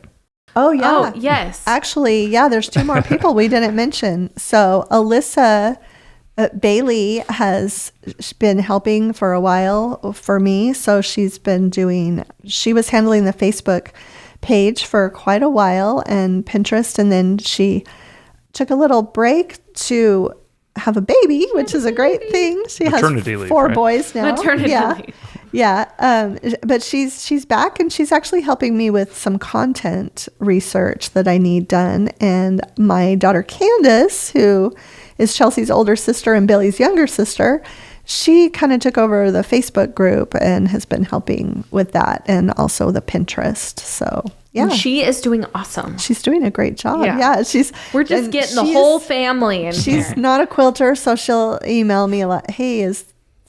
Oh, yeah. Oh, yes. Actually, there's two more people we didn't mention. So Alyssa Bailey has been helping for a while for me. So she was handling the Facebook page for quite a while and Pinterest. And then she took a little break to have a baby, which is a great thing. She has 4 boys now. Maternity leave. Yeah. But she's back, and she's actually helping me with some content research that I need done. And my daughter Candace, who is Chelsi's older sister and Billy's younger sister, she kind of took over the Facebook group and has been helping with that, and also the Pinterest. So yeah, And she is doing awesome. she's doing a great job. Yeah. Yeah, We're just getting the whole family in She's here. not a quilter, so she'll email me a lot. Hey, is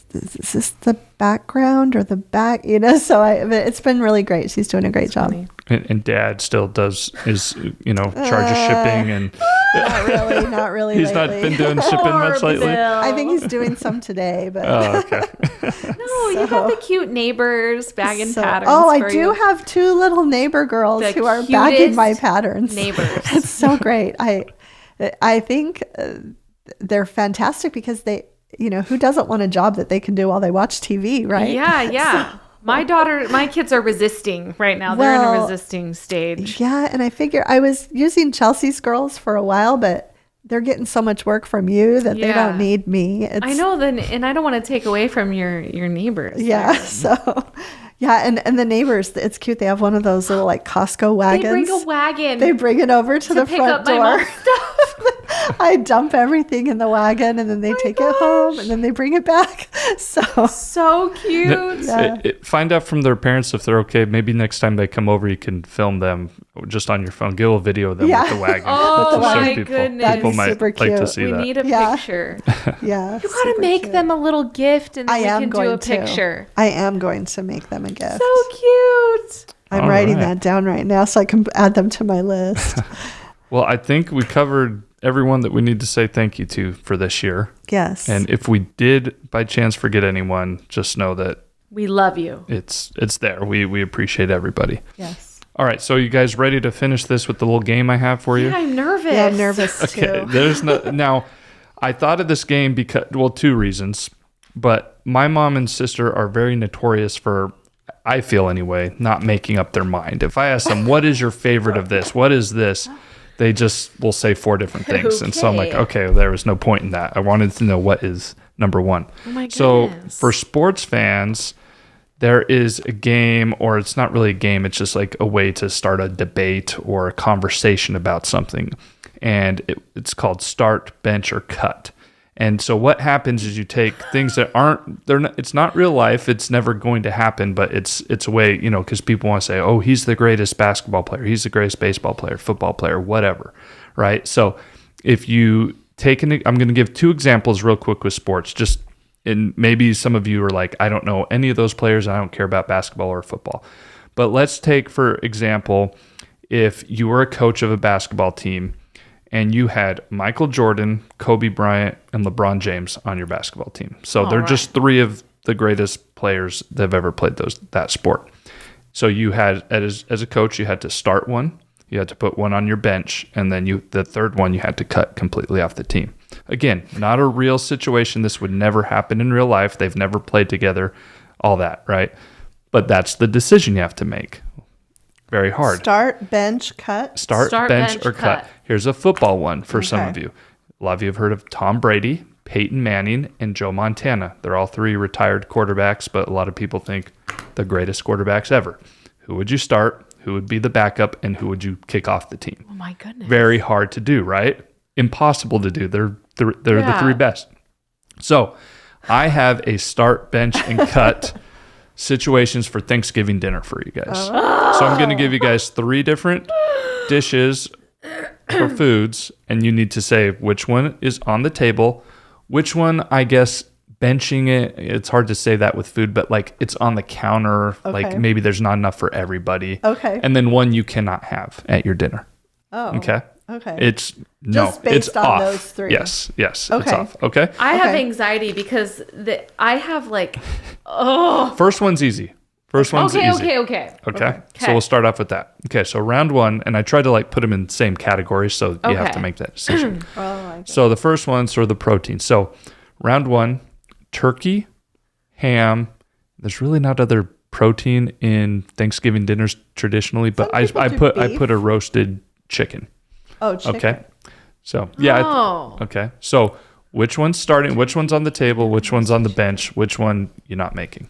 this the background or the back? So it's been really great. She's doing a great job. Funny. And Dad still is charge of shipping, and Not really. he's not lately. been doing shipping much Poor lately. Bill. I think he's doing some today, but Oh, okay. No, you got the cute neighbors bagging patterns. I for do you. have 2 little neighbor girls The who are bagging my cutest patterns. neighbors. It's so great. I think they're fantastic because they, who doesn't want a job that they can do while they watch TV, right? Yeah. My kids are resisting right now. They're in a resisting stage. Yeah, and I figure I was using Chelsi's girls for a while, but they're getting so much work from you that they don't need me. I know, and I don't want to take away from your neighbors. Yeah, so yeah, and the neighbors, it's cute. They have one of those little like Costco wagons. They bring a wagon. They bring it over to the pick front up my door. mom's stuff. I dump everything in the wagon, and then they take it home, and then they bring it back. So cute. Yeah. Find out from their parents if they're okay. Maybe next time they come over, you can film them just on your phone. Get a video of them with the wagon. Oh, to show my people. goodness. People might Super like to cute. see We that. need a Yeah. picture. Yeah, You gotta make them a little gift, and then we can do a to. picture. I am going to make them a gift. So cute. I'm All writing right. that down right now so I can add them to my list. Well, I think we covered everyone that we need to say thank you to for this year. Yes. And if we did by chance forget anyone, just know that We love you. it's there. We appreciate everybody. yes. All right, so you guys ready to finish this with the little game I have for you? Yeah, I'm nervous. Yeah, I'm nervous Okay, too. there's no now. I thought of this game because 2 reasons, but my mom and sister are very notorious for, I feel anyway, not making up their mind. If I ask them, "What is your favorite of this? What is this?" They just will say 4 different things, and so I'm like, okay, there was no point in that. I wanted to know what is number 1. Oh my So goodness. for sports fans, there is a game, or it's not really a game, it's just like a way to start a debate or a conversation about something. And it's called Start, Bench, or Cut. And so what happens is you take things that it's not real life, it's never going to happen, but it's a way, because people want to say, oh, he's the greatest basketball player, he's the greatest baseball player, football player, whatever, right? So if you I'm going to give 2 examples real quick with sports, and maybe some of you are like, I don't know any of those players, I don't care about basketball or football. But let's take, for example, if you were a coach of a basketball team and you had Michael Jordan, Kobe Bryant, and LeBron James on your basketball team. So they're just 3 of the greatest players that have ever played that sport. So you had, as a coach, you had to start one, you had to put one on your bench, and then the third one you had to cut completely off the team. Again, not a real situation. This would never happen in real life. They've never played together, all that, right? But that's the decision you have to make. Very hard. Start, bench, cut. Start, bench, or cut. Here's a football one for some Okay. of you. A lot of you have heard of Tom Brady, Peyton Manning, and Joe Montana. They're all 3 retired quarterbacks, but a lot of people think the greatest quarterbacks ever. Who would you start? Who would be the backup? And who would you kick off the team? Oh my goodness. Very hard to do, right? Impossible to do. They're the 3 best. So I have a start, bench, and cut situations for Thanksgiving dinner for you guys. So I'm going to give you guys 3 different dishes or foods, and you need to say which one is on the table, which one, I guess, benching it. It's hard to say that with food, but like it's on the counter. Okay. Like maybe there's not enough for everybody. Okay. And then one you cannot have at your dinner. Oh. Okay. Okay. It's Just based it's on off. those 3. Yes, it's Okay. off. Okay. I have Okay. anxiety because I have First one's easy. Okay. Okay. So we'll start off with that. Okay. So round 1, and I tried to put them in the same category, so you have to Okay. make that decision. Oh, So the first one's sort of the protein. So round 1, turkey, ham. There's really not other protein in Thanksgiving dinners traditionally, but Some people I do put beef. a roasted chicken. Oh, chicken. Okay. So yeah. Oh. Okay. So which one's starting? Which one's on the table? Which one's on the bench? Which one you're not making?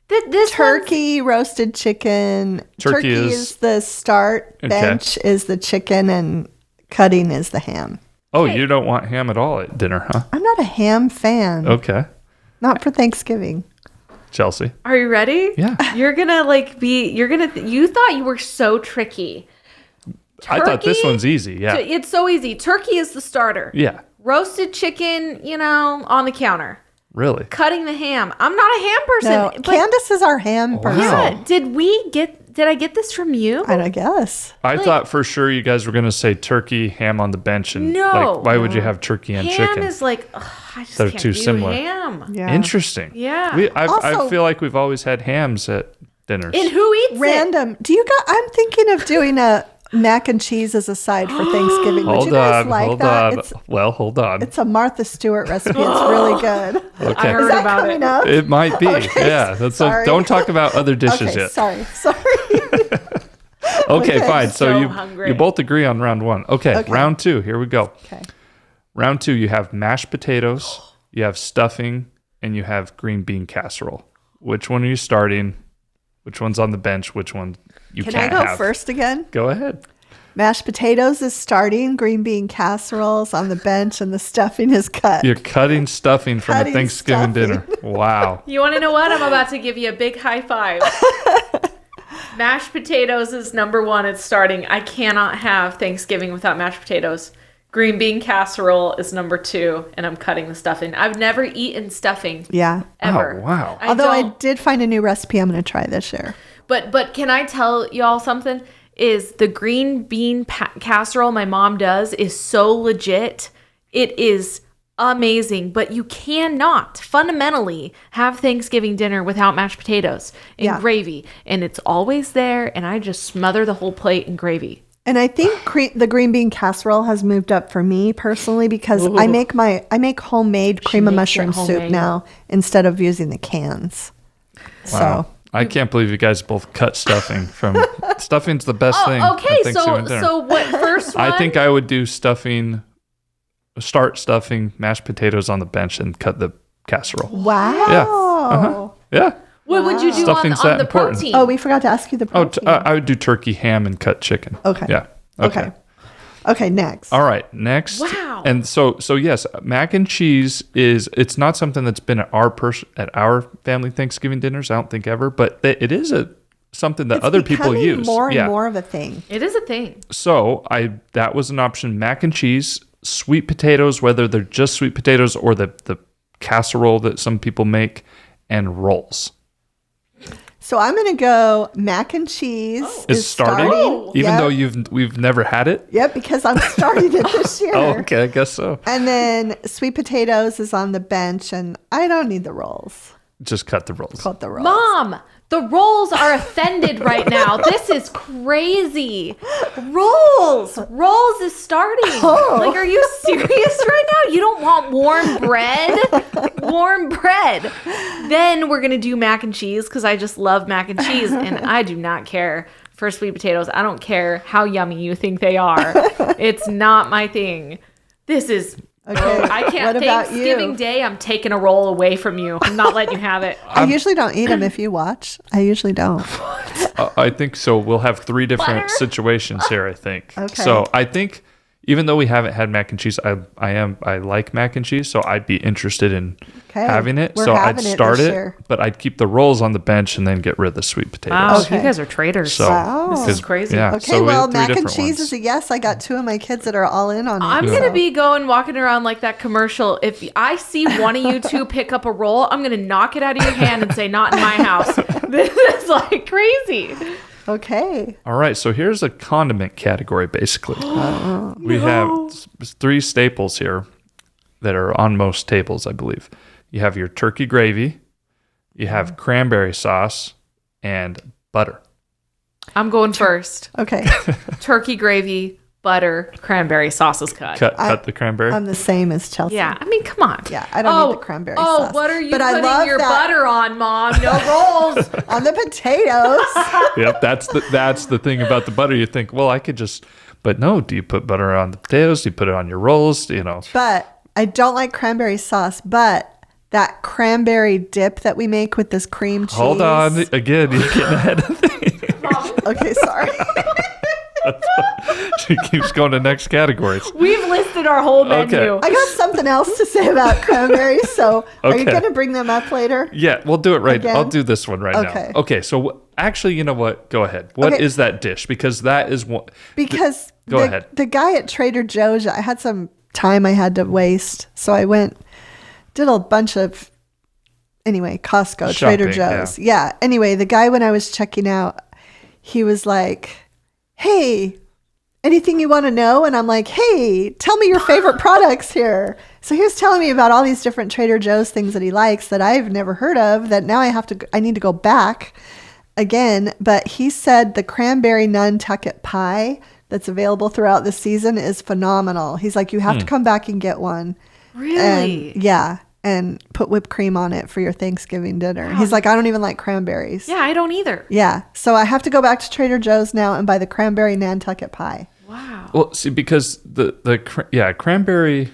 This Turkey, roasted chicken. Turkey is the start. Okay. Bench is the chicken, and cutting is the ham. Oh, you don't want ham at all at dinner, huh? I'm not a ham fan. Okay. Not for Thanksgiving. Chelsi. Are you ready? Yeah. You're gonna you thought you were so tricky. I thought this one's easy. Yeah. It's so easy. Turkey is the starter. Yeah. Roasted chicken, on the counter. Really? Cutting the ham. I'm not a ham person. No, Candace is our ham person. Yeah. Did I get this from you? I guess. I thought for sure you guys were going to say turkey, ham on the bench. And No. why would you have turkey and ham chicken? is like, I just They're can't too do similar. ham. Yeah. Interesting. Yeah. I Also- feel like we've always had hams at dinners. And who eats it? Random. I'm thinking of doing a mac and cheese as a side for Thanksgiving. Would you guys like that? Hold on. It's a Martha Stewart recipe. It's really good. Okay. I heard Is that about coming it. up? It might be. Okay, Yeah. That's sorry. don't talk about other dishes Okay, yet. sorry. Okay, fine. So So you hungry. you both agree on round one. Okay, Okay. round two. Here we go. Okay. Round two, you have mashed potatoes, you have stuffing, and you have green bean casserole. Which one are you starting? Which one's on the bench? Which one you Can I can't go have? first again? Go ahead. Mashed potatoes is starting, green bean casseroles on the bench, and the stuffing is cut. You're cutting stuffing from a Cutting Thanksgiving stuffing. dinner. Wow. You want to know what? I'm about to give you a big high five. Mashed potatoes is number one. It's starting. I cannot have Thanksgiving without mashed potatoes. Green bean casserole is number two, and I'm cutting the stuffing. I've never eaten stuffing Yeah. ever. Oh, wow. Although I don't. did find a new recipe I'm going to try this year. But can I tell y'all something? Is the green bean casserole my mom does is so legit. It is amazing, but you cannot fundamentally have Thanksgiving dinner without mashed potatoes and gravy. And it's always there, and I just smother the whole plate in gravy. And I think the green bean casserole has moved up for me personally because I make homemade cream of makes it mushroom soup homemade. now instead of using the cans. Wow. So I can't believe you guys both cut stuffing from stuffing's the best thing. Oh, okay. at Thanksgiving dinner. So what first one? I think I would do stuffing, start stuffing, mashed potatoes on the bench, and cut the casserole. wow. Yeah. What would you do Stuffing's on that the important. protein? Oh, we forgot to ask you the Oh, protein. I would do turkey, ham, and cut chicken. Okay. Yeah. Okay. Okay, next. All right. Next. Wow. And so yes, mac and cheese it's not something that's been at our family Thanksgiving dinners. I don't think ever, but it is something that It's other people becoming use. more and more of a thing. It is a thing. So that was an option: mac and cheese, sweet potatoes, whether they're just sweet potatoes or the casserole that some people make, and rolls. So I'm going to go mac and cheese Is starting, even Yep. though we've never had it. Yep, because I'm starting it this year. Oh, okay, I guess so. And then sweet potatoes is on the bench, and I don't need the rolls. Just cut the rolls. Cut the rolls. Mom, the rolls are offended right now. This is crazy. Rolls is starting. Oh. Like, are you serious right now? You don't want warm bread? Warm bread. Then we're going to do mac and cheese because I just love mac and cheese and I do not care for sweet potatoes. I don't care how yummy you think they are. It's not my thing. This is... Okay. I can't. What about Thanksgiving you? Day, I'm taking a roll away from you. I'm not letting you have it. I usually don't eat them if you watch. I usually don't. I think so. We'll have three different Butter? situations here, I think. Okay. So I think even though we haven't had mac and cheese, I like mac and cheese, so I'd be interested in Okay. having it. We're So I'd having it start this it, year. but I'd keep the rolls on the bench and then get rid of the sweet potatoes. Wow, Okay. you guys are traitors. So Wow. This is 'cause- crazy. Yeah, Okay, so we well, have three mac and different cheese ones. is a yes. I got 2 of my kids that are all in on it. I'm so. gonna be walking around like that commercial. If I see one of you two pick up a roll, I'm gonna knock it out of your hand and say, "Not in my house." This is like crazy. Okay. All right, so here's a condiment category, basically. We have 3 staples here that are on most tables, I believe. You have your turkey gravy, you have cranberry sauce, and butter. I'm going first. Okay. Turkey gravy, butter, cranberry sauce is cut. Cut the cranberry. I'm the same as Chelsea. Yeah, I mean, come on. Yeah, I don't need the cranberry sauce. Oh, what are you But I putting love your that- butter on, Mom? No rolls. On the potatoes. Yep, that's the thing about the butter. You think, well, I could just, but no. Do you put butter on the potatoes? Do you put it on your rolls? You know. But I don't like cranberry sauce, but that cranberry dip that we make with this cream cheese. Hold on, again, you're getting ahead of things. Okay, sorry. She keeps going to next categories. We've listed listed our whole menu. Okay. I got something else to say about cranberries. So are you going to bring them up later? Yeah, we'll do it right. Again? I'll do this one right now. Okay. So actually, you know what? Go ahead. What is that dish? Because that is what. Because go ahead. The guy at Trader Joe's, I had some time I had to waste, so I did a bunch of. Anyway, Costco, Shopping, Trader Joe's. Yeah. Anyway, the guy, when I was checking out, he was like, hey, anything you want to know? And I'm like, hey, tell me your favorite products here. So he was telling me about all these different Trader Joe's things that he likes that I've never heard of, that now I need to go back again. But he said the cranberry Nantucket pie that's available throughout the season is phenomenal. He's like, you have to come back and get one. Really? And put whipped cream on it for your Thanksgiving dinner. Wow. He's like, I don't even like cranberries. Yeah, I don't either. Yeah. So I have to go back to Trader Joe's now and buy the cranberry Nantucket pie. Wow. Well, see, because the cranberry,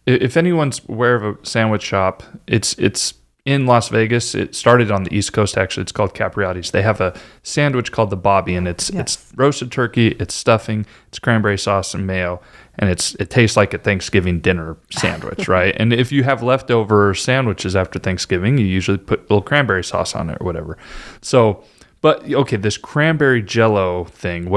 if anyone's aware of a sandwich shop, it's in Las Vegas. It started on the East Coast, actually. It's called Capriotti's. They have a sandwich called the Bobby, and it's roasted turkey, it's stuffing, it's cranberry sauce and mayo, and it tastes like a Thanksgiving dinner sandwich, right? And if you have leftover sandwiches after Thanksgiving, you usually put a little cranberry sauce on it or whatever. So, but okay, this cranberry Jello thing.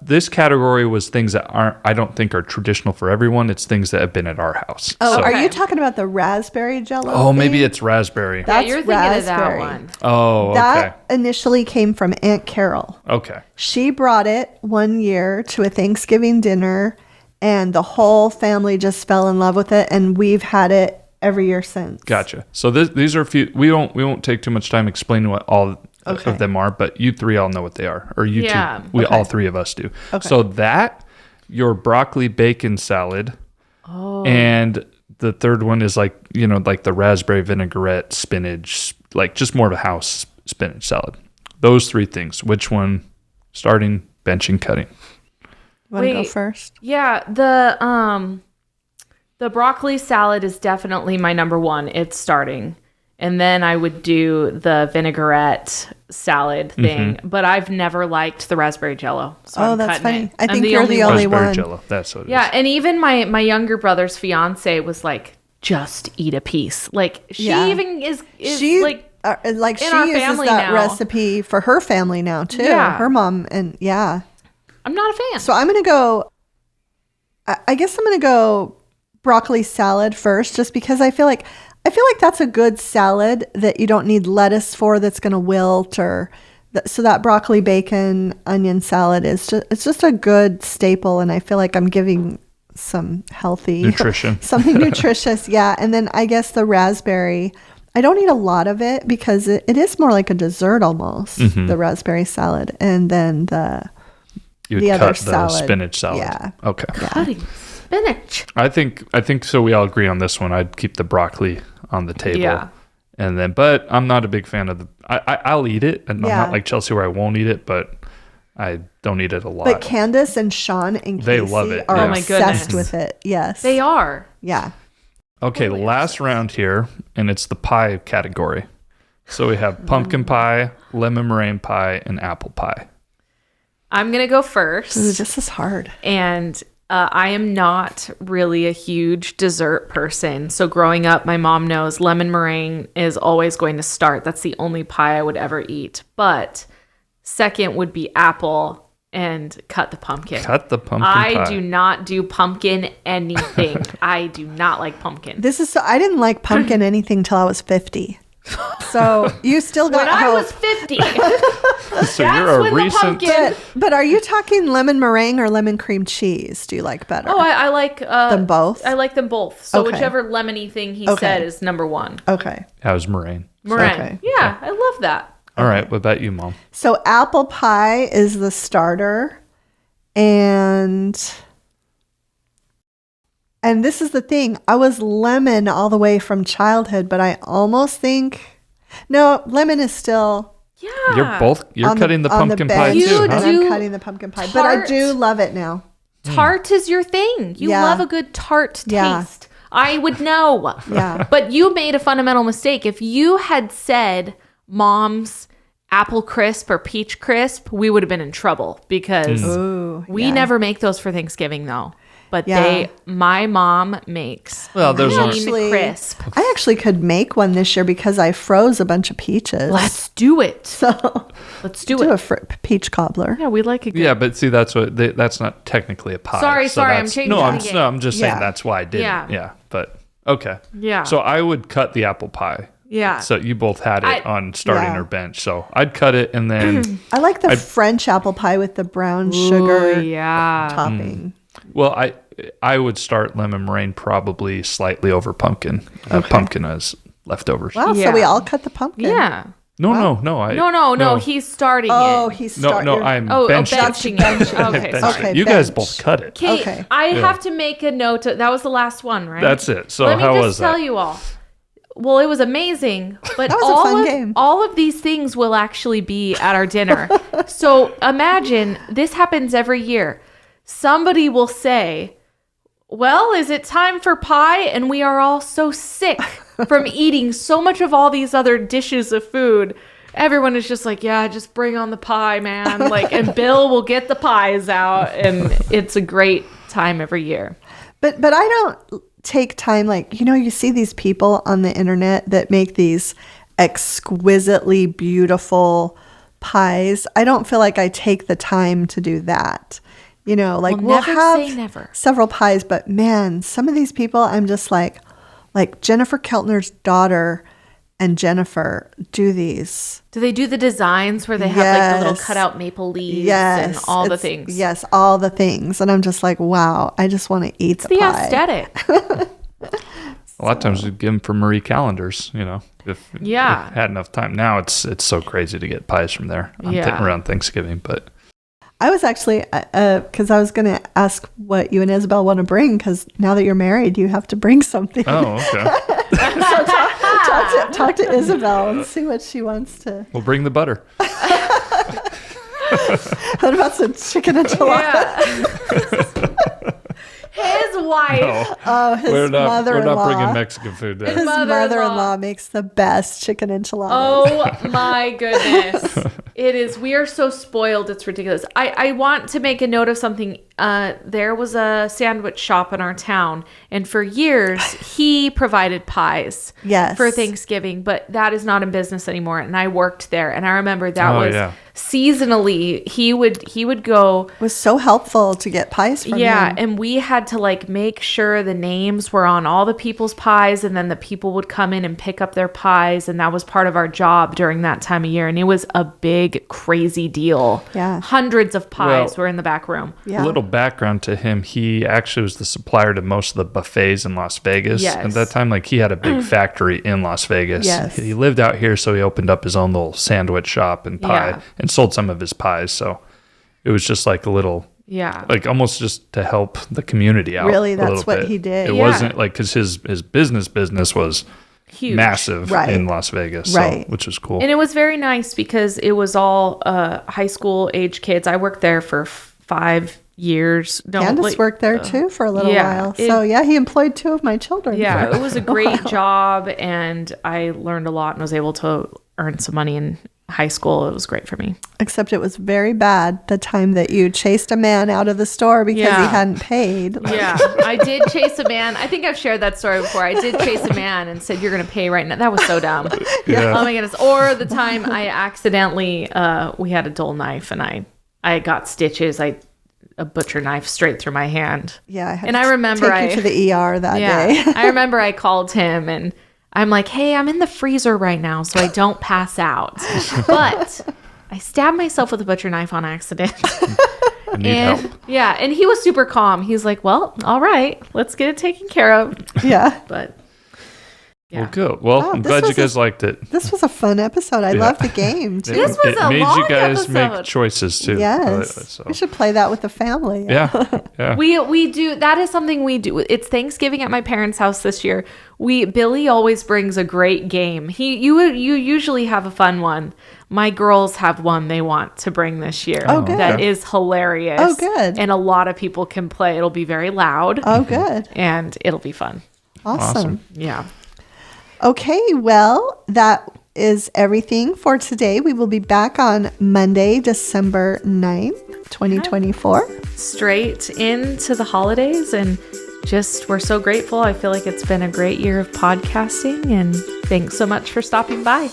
This category was things that I don't think are traditional for everyone. It's things that have been at our house. Oh, are you talking about the raspberry Jello? Oh, thing? maybe it's raspberry. That's you're thinking raspberry. of that one. Oh, okay. That initially came from Aunt Carol. Okay. She brought it one year to a Thanksgiving dinner, and the whole family just fell in love with it, and we've had it every year since. Gotcha. So these are a few. We won't take too much time explaining what all of them are, but you three all know what they are, or you two. All three of us do. Okay. So your broccoli bacon salad, and the third one is like the raspberry vinaigrette spinach, like just more of a house spinach salad. Those three things. Which one? Starting, benching, cutting. Want to go first? Yeah, the broccoli salad is definitely my number one. It's starting. And then I would do the vinaigrette salad thing, but I've never liked the raspberry Jello. So that's funny. I think you're the only one. Jello. That's what it is. Yeah, and even my younger brother's fiance was like, just eat a piece. Like she even is she like she in our uses family that now. Recipe for her family now too. Yeah. Her mom and I'm not a fan. So I'm gonna go. I guess I'm gonna go broccoli salad first, just because I feel like that's a good salad that you don't need lettuce for, that's going to wilt, so that broccoli bacon onion salad it's just a good staple, and I feel like I'm giving some healthy nutrition, something nutritious. Yeah. And then I guess the raspberry, I don't eat a lot of it because it is more like a dessert almost, the raspberry salad. And then the other salad, spinach salad. Yeah. Okay. Cutting spinach. I think so. We all agree on this one. I'd keep the broccoli on the table. Yeah. And then, but I'm not a big fan of I'll eat it, and I'm not like Chelsea where I won't eat it, but I don't eat it a lot. But Candace and Sean and they Casey love it. are Oh my obsessed goodness. with it. Yes. They are. Yeah. Okay, last round here, and it's the pie category. So we have pumpkin pie, lemon meringue pie, and apple pie. I'm going to go first. Ooh, this is hard. And I am not really a huge dessert person. So growing up, my mom knows lemon meringue is always going to start. That's the only pie I would ever eat. But second would be apple and cut the pumpkin. Cut the pumpkin pie. I do not do pumpkin anything. I do not like pumpkin. I didn't like pumpkin anything till I was 50. So you still got when hope. I was 50. So you're a recent. But are you talking lemon meringue or lemon cream cheese? Do you like better? Oh, I like them both. I like them both. So Okay. whichever lemony thing he said is number one. Okay. How's meringue? Meringue. Okay. Yeah, I love that. All right. What about you, Mom? So apple pie is the starter, and this is the thing. I was lemon all the way from childhood, but I almost think lemon is still. Yeah. You're cutting the pumpkin pie bench, too, and huh? I'm cutting the pumpkin pie, but I do love it now. Tart is your thing. You love a good tart taste. I would know. Yeah. But you made a fundamental mistake. If you had said Mom's apple crisp or peach crisp, we would have been in trouble because we never make those for Thanksgiving though. but Yeah. my mom makes those aren't crisp. I actually could make one this year because I froze a bunch of peaches. Let's do it. So Let's do do it. a peach cobbler. Yeah, we like a good. Yeah, but see, that's not technically a pie. Sorry, I'm that's- changing No, the game. I'm just saying Yeah. that's why I did Yeah. it. Yeah, but okay. Yeah. So I would cut the apple pie. Yeah. So you both had it on starting Yeah. or bench. So I'd cut it and then, I like the French apple pie with the brown sugar yeah. topping. well, I would start lemon meringue probably slightly over pumpkin. Pumpkin as leftovers. Wow, Yeah. so we all cut the pumpkin. Yeah. No. No. He's starting Oh, it. he's No, starting. I'm Oh, benching. benching it. Okay, Benching. sorry. You guys bench. both cut it. Kate, Okay. I have to make a note. That was the last one, right? That's it. So Let me how just was tell that? you all. Well, it was amazing, but That was a fun game. all of these things will actually be at our dinner. So imagine this happens every year. Somebody will say, "Well, is it time for pie?" And we are all so sick from eating so much of all these other dishes of food. Everyone is just like, "Yeah, just bring on the pie, man." Like, and Bill will get the pies out, and it's a great time every year. But I don't take time, like, you see these people on the internet that make these exquisitely beautiful pies. I don't feel like I take the time to do that. Like we'll never have say never. several pies, but man, some of these people I'm just like Jennifer Keltner's daughter and Jennifer do these. Do they do the designs where they have like the little Yes. cutout maple leaves Yes. and all the it's- things? Yes, all the things. And I'm just like, wow, I just want to eat the The pie. aesthetic. A lot of times we'd give them for Marie calendars, if Yeah. if had enough time. Now it's so crazy to get pies from there around Thanksgiving, but I was actually, because I was going to ask what you and Isabel want to bring, because now that you're married, you have to bring something. oh, okay. Talk to Isabel and see what she wants to. We'll bring the butter. What about some chicken enchiladas? Yeah. His wife. No, Oh, his we're mother-in-law. not bringing Mexican food there. His mother-in-law. mother-in-law makes the best chicken enchiladas. Oh my goodness. It is. We are so spoiled. It's ridiculous. I want to make a note of something. There was a sandwich shop in our town, and for years he provided pies Yes. for Thanksgiving, but that is not in business anymore. And I worked there, and I remember that Oh, was yeah. seasonally he would go. It was so helpful to get pies from Yeah, him. and we had to like make sure the names were on all the people's pies, and then the people would come in and pick up their pies, and that was part of our job during that time of year, and it was a big crazy deal. Yeah. Hundreds of pies Well, were in the back room. Yeah. A little background to him, he actually was the supplier to most of the buffets in Las Vegas. Yes. At that time, like he had a big factory in Las Vegas. Yes. He lived out here, so he opened up his own little sandwich shop and pie Yeah. and sold some of his pies. So it was just like a little, Yeah. like almost just to help the community out. Really, a that's little what bit. he did. It Yeah. wasn't like, because his business was Huge. massive Right. in Las Vegas, Right. so, which was cool. And it was very nice because it was all high school age kids. I worked there for 5 years. Candace worked there too for a little yeah, while. So yeah, he employed 2 of my children. Yeah, for it was a great job, and I learned a lot and was able to earn some money in high school. It was great for me. Except it was very bad the time that you chased a man out of the store because he Yeah. hadn't paid. Yeah, I did chase a man. I think I've shared that story before. I did chase a man and said, "You're going to pay right now." That was so dumb. Yeah. Oh my goodness. Or the time I accidentally, we had a dull knife and I got stitches. A butcher knife straight through my hand. Yeah, I had And to I remember take you to the ER that Yeah. day. I remember I called him and I'm like, "Hey, I'm in the freezer right now, so I don't pass out." But I stabbed myself with a butcher knife on accident. I need help. Yeah, and he was super calm. He's like, "Well, all right, let's get it taken care of." Yeah. But yeah. Well, good. Well, Wow, I'm this glad you was a- guys liked it. This was a fun episode. I Yeah. love the game too. This was It a made long you guys make episode. choices too. Yes. So, We should play that with the family. yeah. Yeah. We do. That is something we do. It's Thanksgiving at my parents' house this year. Billy always brings a great game. You usually have a fun one. My girls have one they want to bring this year. Oh, good. That is hilarious. Oh, good. And a lot of people can play. It'll be very loud. Oh, good. And it'll be fun. Awesome. Yeah. Okay, well, that is everything for today. We will be back on Monday, December 9th, 2024. straight into the holidays, and just we're so grateful. I feel like it's been a great year of podcasting, and thanks so much for stopping by.